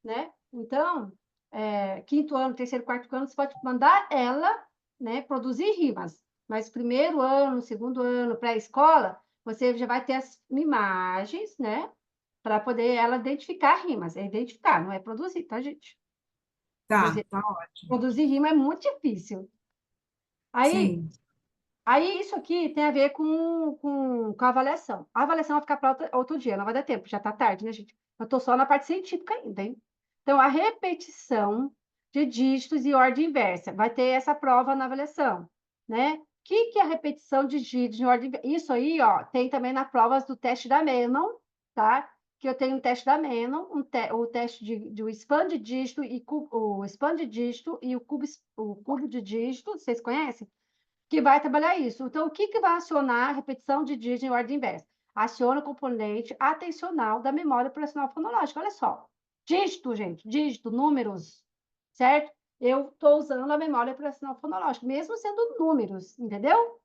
né? Então, 5º ano, 3º, 4º ano, você pode mandar ela, né, produzir rimas. Mas 1º ano, 2º ano, pré-escola, você já vai ter as imagens, né? Para poder ela identificar rimas. É identificar, não é produzir, tá, gente? Tá, tá ótimo. Produzir rima é muito difícil. Aí, Sim. Aí, isso aqui tem a ver com a avaliação. A avaliação vai ficar para outro dia, não vai dar tempo, já está tarde, né, gente? Eu estou só na parte científica ainda, hein? Então, a repetição de dígitos e ordem inversa. Vai ter essa prova na avaliação, né? O que é a repetição de dígitos em ordem inversa? Isso aí, ó, tem também nas provas do teste da Menon, tá? Que eu tenho um teste da Menon, o teste de expand dígito e o expand dígito e o cubo de dígito, vocês conhecem? Que vai trabalhar isso. Então, o que vai acionar a repetição de dígito em ordem inversa? Aciona o componente atencional da memória operacional fonológica. Olha só. Dígito, gente, dígito, números, certo? Eu estou usando a memória operacional fonológica, mesmo sendo números, entendeu?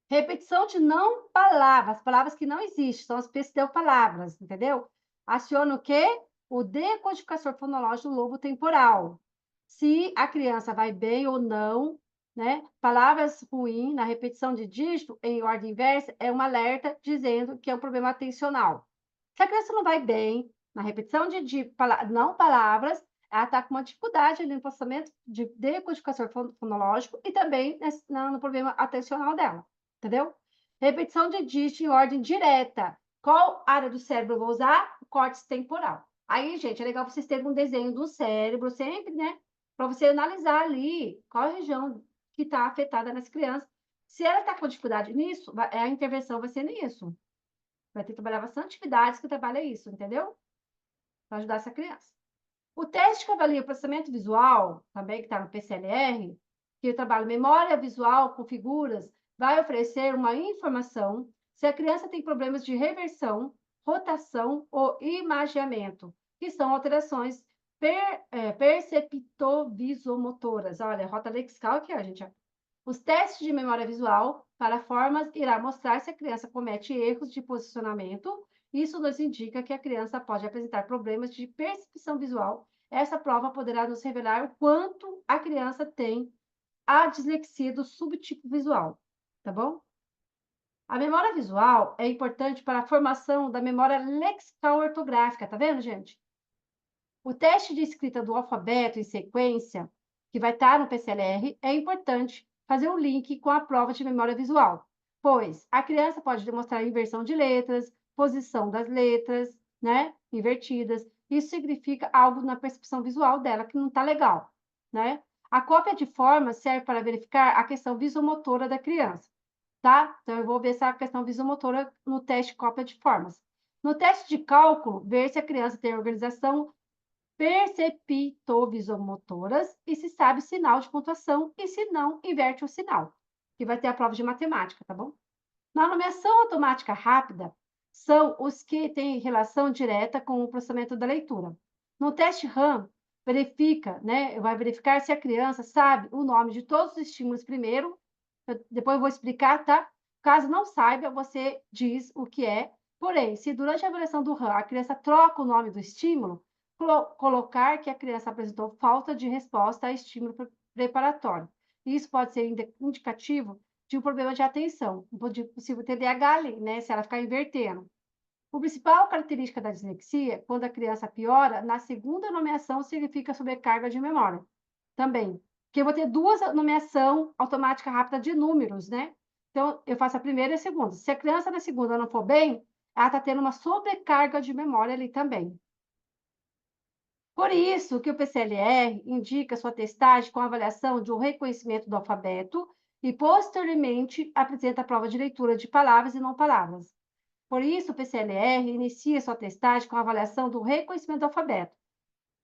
Repetição de não palavras, palavras que não existem, são as pseudopalavras, entendeu? Aciona o quê? O decodificador fonológico do lobo temporal. Se a criança vai bem ou não, né? Palavras ruins na repetição de dígito em ordem inversa é um alerta dizendo que é um problema atencional. Se a criança não vai bem na repetição de não palavras, ela está com uma dificuldade no processamento de decodificador fonológico e também no problema atencional dela. Entendeu? Repetição de dígito em ordem direta. Qual área do cérebro eu vou usar? O córtex temporal. Aí, gente, é legal vocês terem um desenho do cérebro sempre, né? Para você analisar ali qual região que está afetada nessa criança. Se ela está com dificuldade nisso, a intervenção vai ser nisso. Vai ter que trabalhar bastante atividades que trabalha isso, entendeu? Para ajudar essa criança. O teste que avalia o processamento visual, também que está no PCLR, que trabalha memória visual com figuras, vai oferecer uma informação se a criança tem problemas de reversão, rotação ou imagiamento, que são alterações perceptovisomotoras. Olha, rota lexical aqui, ó, gente. Os testes de memória visual para formas irá mostrar se a criança comete erros de posicionamento. Isso nos indica que a criança pode apresentar problemas de percepção visual. Essa prova poderá nos revelar o quanto a criança tem a dislexia do subtipo visual, tá bom? A memória visual é importante para a formação da memória lexical ortográfica, tá vendo, gente? O teste de escrita do alfabeto em sequência, que vai estar no PCLR, é importante fazer um link com a prova de memória visual, pois a criança pode demonstrar inversão de letras, posição das letras, né, invertidas. Isso significa algo na percepção visual dela que não está legal, né? A cópia de formas serve para verificar a questão visomotora da criança, tá? Então, eu vou ver essa questão visomotora no teste de cópia de formas. No teste de cálculo, ver se a criança tem organização perceptovisomotoras e se sabe sinal de pontuação e se não, inverte o sinal, que vai ter a prova de matemática, tá bom? Na nomeação automática rápida, são os que têm relação direta com o processamento da leitura. No teste RAM, verifica, né, vai verificar se a criança sabe o nome de todos os estímulos primeiro, depois eu vou explicar, tá? Caso não saiba, você diz o que é, porém, se durante a avaliação do RAM a criança troca o nome do estímulo, colocar que a criança apresentou falta de resposta a estímulo preparatório. Isso pode ser indicativo de um problema de atenção, um possível TDAH ali, né, se ela ficar invertendo. A principal característica da dislexia, quando a criança piora, na segunda nomeação significa sobrecarga de memória. Também, porque eu vou ter duas nomeação automática rápida de números, né? Então, eu faço a primeira e a segunda. Se a criança na segunda não for bem, ela está tendo uma sobrecarga de memória ali também. Por isso que o PCLR indica sua testagem com avaliação de um reconhecimento do alfabeto e, posteriormente, apresenta a prova de leitura de palavras e não palavras. Por isso, o PCLR inicia sua testagem com a avaliação do reconhecimento do alfabeto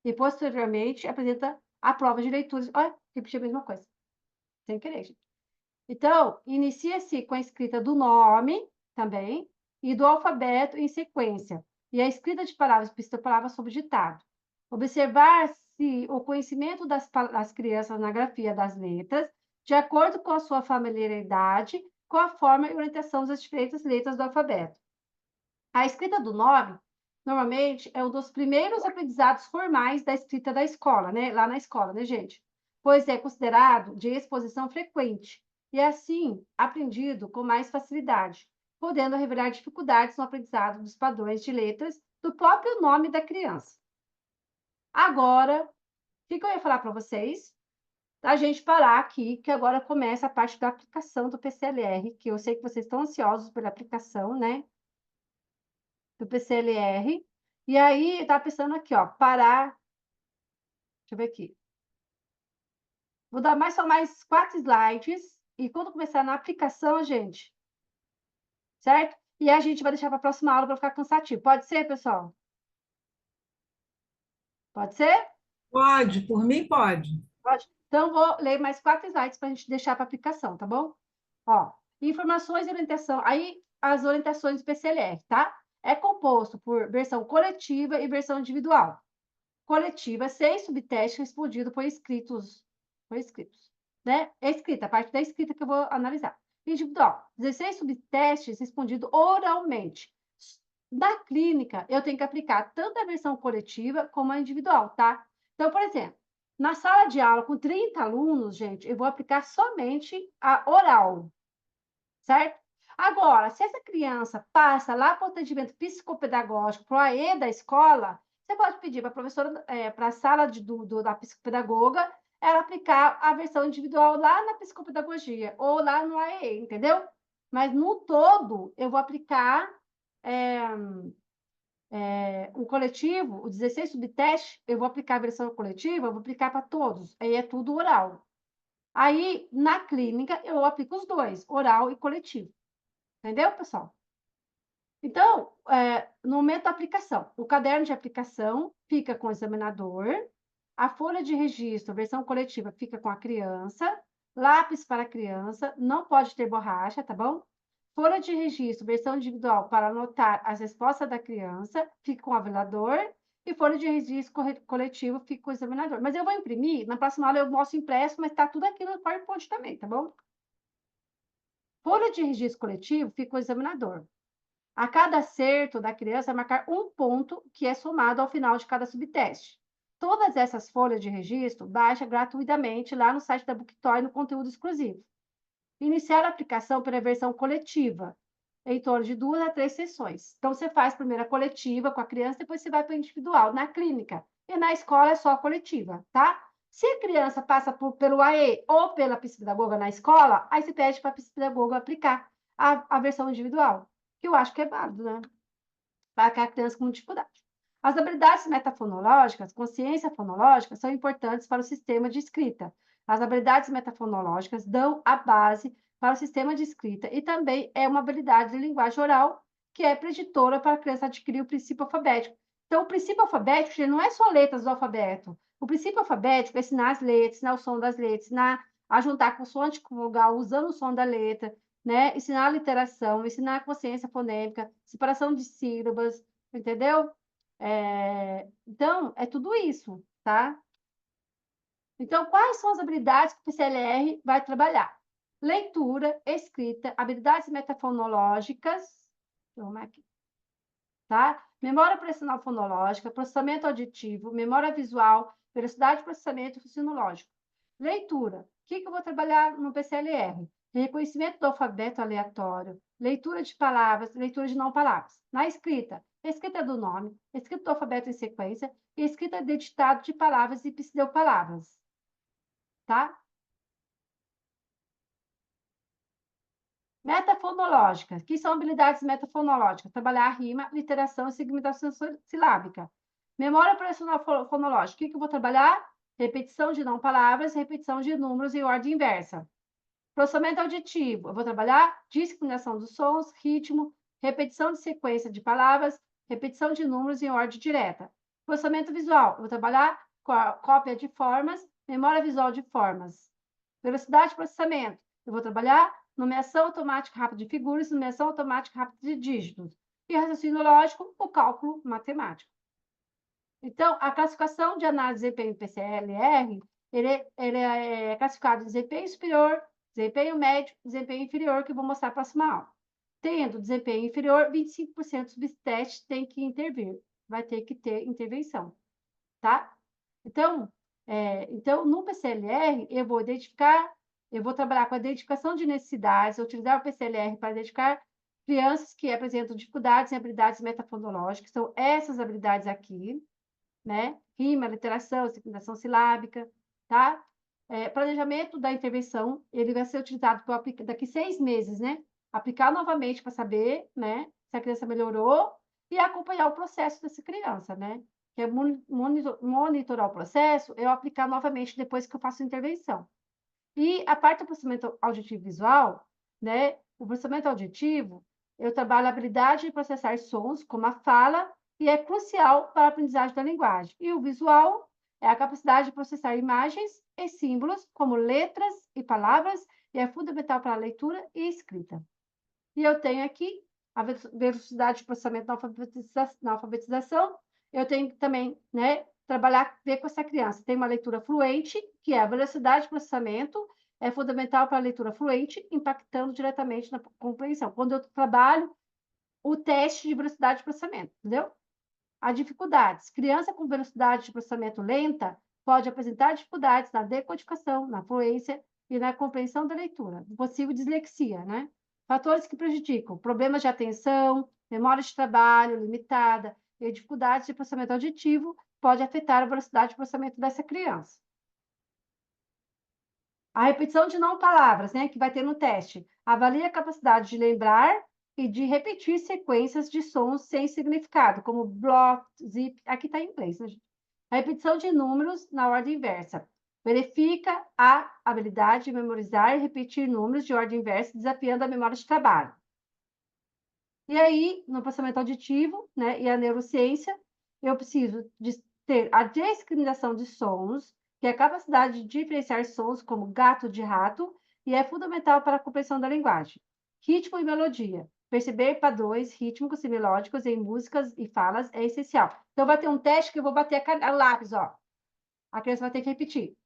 e, posteriormente, apresenta a prova de leitura. Olha, repeti a mesma coisa. Sem querer, gente. Então, inicia-se com a escrita do nome também e do alfabeto em sequência e a escrita de palavras, palavras sobre ditado. Observar se o conhecimento das crianças na grafia das letras, de acordo com a sua familiaridade, com a forma e orientação das diferentes letras do alfabeto. A escrita do nome, normalmente, é um dos primeiros aprendizados formais da escrita da escola, né? Lá na escola, né, gente? Pois é considerado de exposição frequente e, assim, aprendido com mais facilidade, podendo revelar dificuldades no aprendizado dos padrões de letras do próprio nome da criança. Agora, o que eu ia falar para vocês? A gente parar aqui, que agora começa a parte da aplicação do PCLR, que eu sei que vocês estão ansiosos pela aplicação, né? Do PCLR. E aí, eu estava pensando aqui, ó, parar. Deixa eu ver aqui. Vou dar só mais 4 slides. E quando começar na aplicação, gente, certo? e a gente vai deixar para a próxima aula para ficar cansativo. Pode ser, pessoal? Pode ser? Pode, por mim pode. Pode. Então, vou ler mais 4 slides para a gente deixar para aplicação, tá bom? Ó, informações e orientação. Aí, as orientações do PCLR, tá? É composto por versão coletiva e versão individual. Coletiva, 6 subtestes respondidos por escritos, né? É escrita, a parte da escrita que eu vou analisar. Individual, 16 subtestes respondidos oralmente. Na clínica, eu tenho que aplicar tanto a versão coletiva como a individual, tá? Então, por exemplo, na sala de aula com 30 alunos, gente, eu vou aplicar somente a oral, certo? Agora, se essa criança passa lá para o atendimento psicopedagógico, para o AE da escola, você pode pedir para a professora, para a sala da psicopedagoga, ela aplicar a versão individual lá na psicopedagogia, ou lá no AE, entendeu? Mas, no todo, eu vou aplicar o coletivo, o 16 subteste, eu vou aplicar a versão coletiva, eu vou aplicar para todos, aí é tudo oral. Aí, na clínica, eu aplico os dois, oral e coletivo. Entendeu, pessoal? Então, no momento da aplicação, o caderno de aplicação fica com o examinador, a folha de registro, versão coletiva, fica com a criança, lápis para a criança, não pode ter borracha, tá bom? Folha de registro, versão individual, para anotar as respostas da criança, fica com o avilador, e folha de registro coletivo fica com o examinador. Mas eu vou imprimir, na próxima aula eu mostro impresso, mas está tudo aqui no PowerPoint também, tá bom? Folha de registro coletivo fica com o examinador. A cada acerto da criança, marcar um ponto que é somado ao final de cada subteste. Todas essas folhas de registro baixa gratuitamente lá no site da Booktoy no conteúdo exclusivo. Iniciar a aplicação pela versão coletiva, em torno de 2 a 3 sessões. Então, você faz primeiro a coletiva com a criança, depois você vai para a individual, na clínica. E na escola é só a coletiva, tá? Se a criança passa pelo AE ou pela psicopedagoga na escola, aí você pede para a psicopedagoga aplicar a versão individual, que eu acho que é válido, né? Para aquela criança com dificuldade. As habilidades metafonológicas, consciência fonológica, são importantes para o sistema de escrita. As habilidades metafonológicas dão a base para o sistema de escrita e também é uma habilidade de linguagem oral que é preditora para a criança adquirir o princípio alfabético. Então, o princípio alfabético não é só letras do alfabeto. O princípio alfabético é ensinar as letras, ensinar o som das letras, ensinar a juntar consoante com vogal usando o som da letra, né? Ensinar a literação, ensinar a consciência fonêmica, separação de sílabas, entendeu? Então, é tudo isso, tá? Então, quais são as habilidades que o PCLR vai trabalhar? Leitura, escrita, habilidades metafonológicas, deixa eu arrumar aqui, tá? Memória operacional fonológica, processamento auditivo, memória visual, velocidade de processamento fonológico. Leitura, o que eu vou trabalhar no PCLR? Reconhecimento do alfabeto aleatório, leitura de palavras, leitura de não palavras. Na escrita, escrita do nome, escrita do alfabeto em sequência e escrita de ditado de palavras e pseudopalavras. Tá? Metafonológicas. Que são habilidades metafonológicas? Trabalhar a rima, literação e segmentação silábica. Memória operacional fonológica. O que eu vou trabalhar? Repetição de não palavras, repetição de números em ordem inversa. Processamento auditivo. Eu vou trabalhar discriminação dos sons, ritmo, repetição de sequência de palavras, repetição de números em ordem direta. Processamento visual. Eu vou trabalhar cópia de formas, memória visual de formas. Velocidade de processamento. Eu vou trabalhar nomeação automática rápida de figuras, nomeação automática rápida de dígitos. E raciocínio lógico, o cálculo matemático. Então, a classificação de análise de desempenho PCLR, ele é classificado em desempenho superior, desempenho médio, desempenho inferior, que eu vou mostrar na próxima aula. Tendo desempenho inferior, 25% dos subtestes tem que intervir. Vai ter que ter intervenção, tá? Então, no PCLR, eu vou trabalhar com a identificação de necessidades, utilizar o PCLR para identificar crianças que apresentam dificuldades em habilidades metafonológicas, são essas habilidades aqui, né? Rima, literação, segmentação silábica, tá? Planejamento da intervenção, ele vai ser utilizado daqui 6 meses, né? Aplicar novamente para saber, né, se a criança melhorou e acompanhar o processo dessa criança, né? Que é monitorar o processo, eu aplicar novamente depois que eu faço a intervenção. E a parte do processamento auditivo visual, né? O processamento auditivo, Eu trabalho a habilidade de processar sons, como a fala, e é crucial para a aprendizagem da linguagem. E o visual é a capacidade de processar imagens e símbolos, como letras e palavras, e é fundamental para a leitura e escrita. E eu tenho aqui a velocidade de processamento na alfabetização. Eu tenho que também, né, ver com essa criança. Tem uma leitura fluente, que é a velocidade de processamento, é fundamental para a leitura fluente, impactando diretamente na compreensão. Quando eu trabalho o teste de velocidade de processamento, entendeu? Há dificuldades. Criança com velocidade de processamento lenta pode apresentar dificuldades na decodificação, na fluência e na compreensão da leitura. Possível dislexia, né? Fatores que prejudicam: problemas de atenção, memória de trabalho limitada e dificuldades de processamento auditivo pode afetar a velocidade de processamento dessa criança. A repetição de não palavras, né, que vai ter no teste, avalia a capacidade de lembrar e de repetir sequências de sons sem significado, como block, zip, aqui está em inglês, né, gente? A repetição de números na ordem inversa. Verifica a habilidade de memorizar e repetir números de ordem inversa, desafiando a memória de trabalho. E aí, no processamento auditivo, né, e a neurociência, eu preciso de ter a discriminação de sons, que é a capacidade de diferenciar sons como gato de rato, e é fundamental para a compreensão da linguagem. Ritmo e melodia. Perceber padrões rítmicos e melódicos em músicas e falas é essencial. Então, vai ter um teste que eu vou bater a lápis, ó. A criança vai ter que repetir.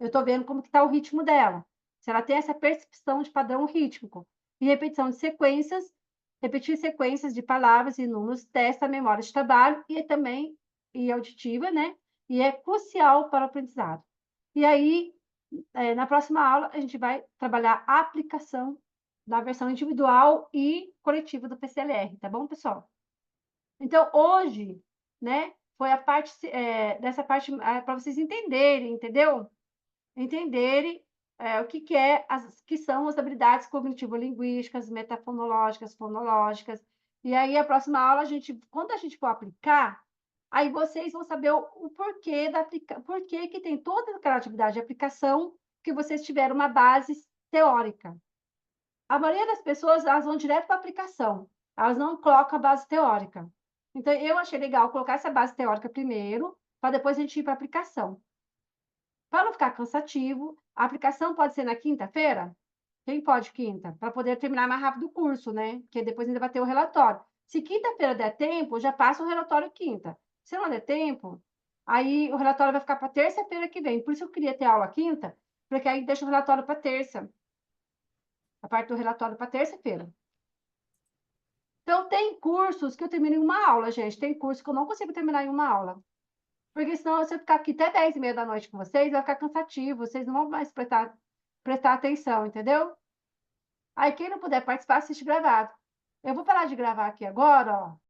Eu estou vendo como está o ritmo dela. Se ela tem essa percepção de padrão rítmico. E repetição de sequências, repetir sequências de palavras e números testa a memória de trabalho e também auditiva, né? E é crucial para o aprendizado. E aí, na próxima aula, a gente vai trabalhar a aplicação da versão individual e coletiva do PCLR, tá bom, pessoal? Então, hoje, né, foi a parte, dessa parte para vocês entenderem, entendeu? Entenderem o que são as habilidades cognitivo-linguísticas, metafonológicas, fonológicas. E aí, a próxima aula, quando a gente for aplicar, aí vocês vão saber o porquê porquê que tem toda aquela atividade de aplicação, que vocês tiveram uma base teórica. A maioria das pessoas, elas vão direto para a aplicação, elas não colocam a base teórica. Então, eu achei legal colocar essa base teórica primeiro, para depois a gente ir para a aplicação. Para não ficar cansativo, a aplicação pode ser na quinta-feira? Quem pode quinta? Para poder terminar mais rápido o curso, né? Porque depois ainda vai ter o relatório. Se quinta-feira der tempo, já passa o relatório quinta. Se não der tempo, aí o relatório vai ficar para terça-feira que vem. Por isso eu queria ter aula quinta, porque aí deixa o relatório para terça. A parte do relatório para terça-feira. Então, tem cursos que eu termino em uma aula, gente. Tem curso que eu não consigo terminar em uma aula. Porque senão, se eu ficar aqui até 10h30 da noite com vocês, vai ficar cansativo, vocês não vão mais prestar atenção, entendeu? Aí, quem não puder participar, assiste gravado. Eu vou parar de gravar aqui agora, ó.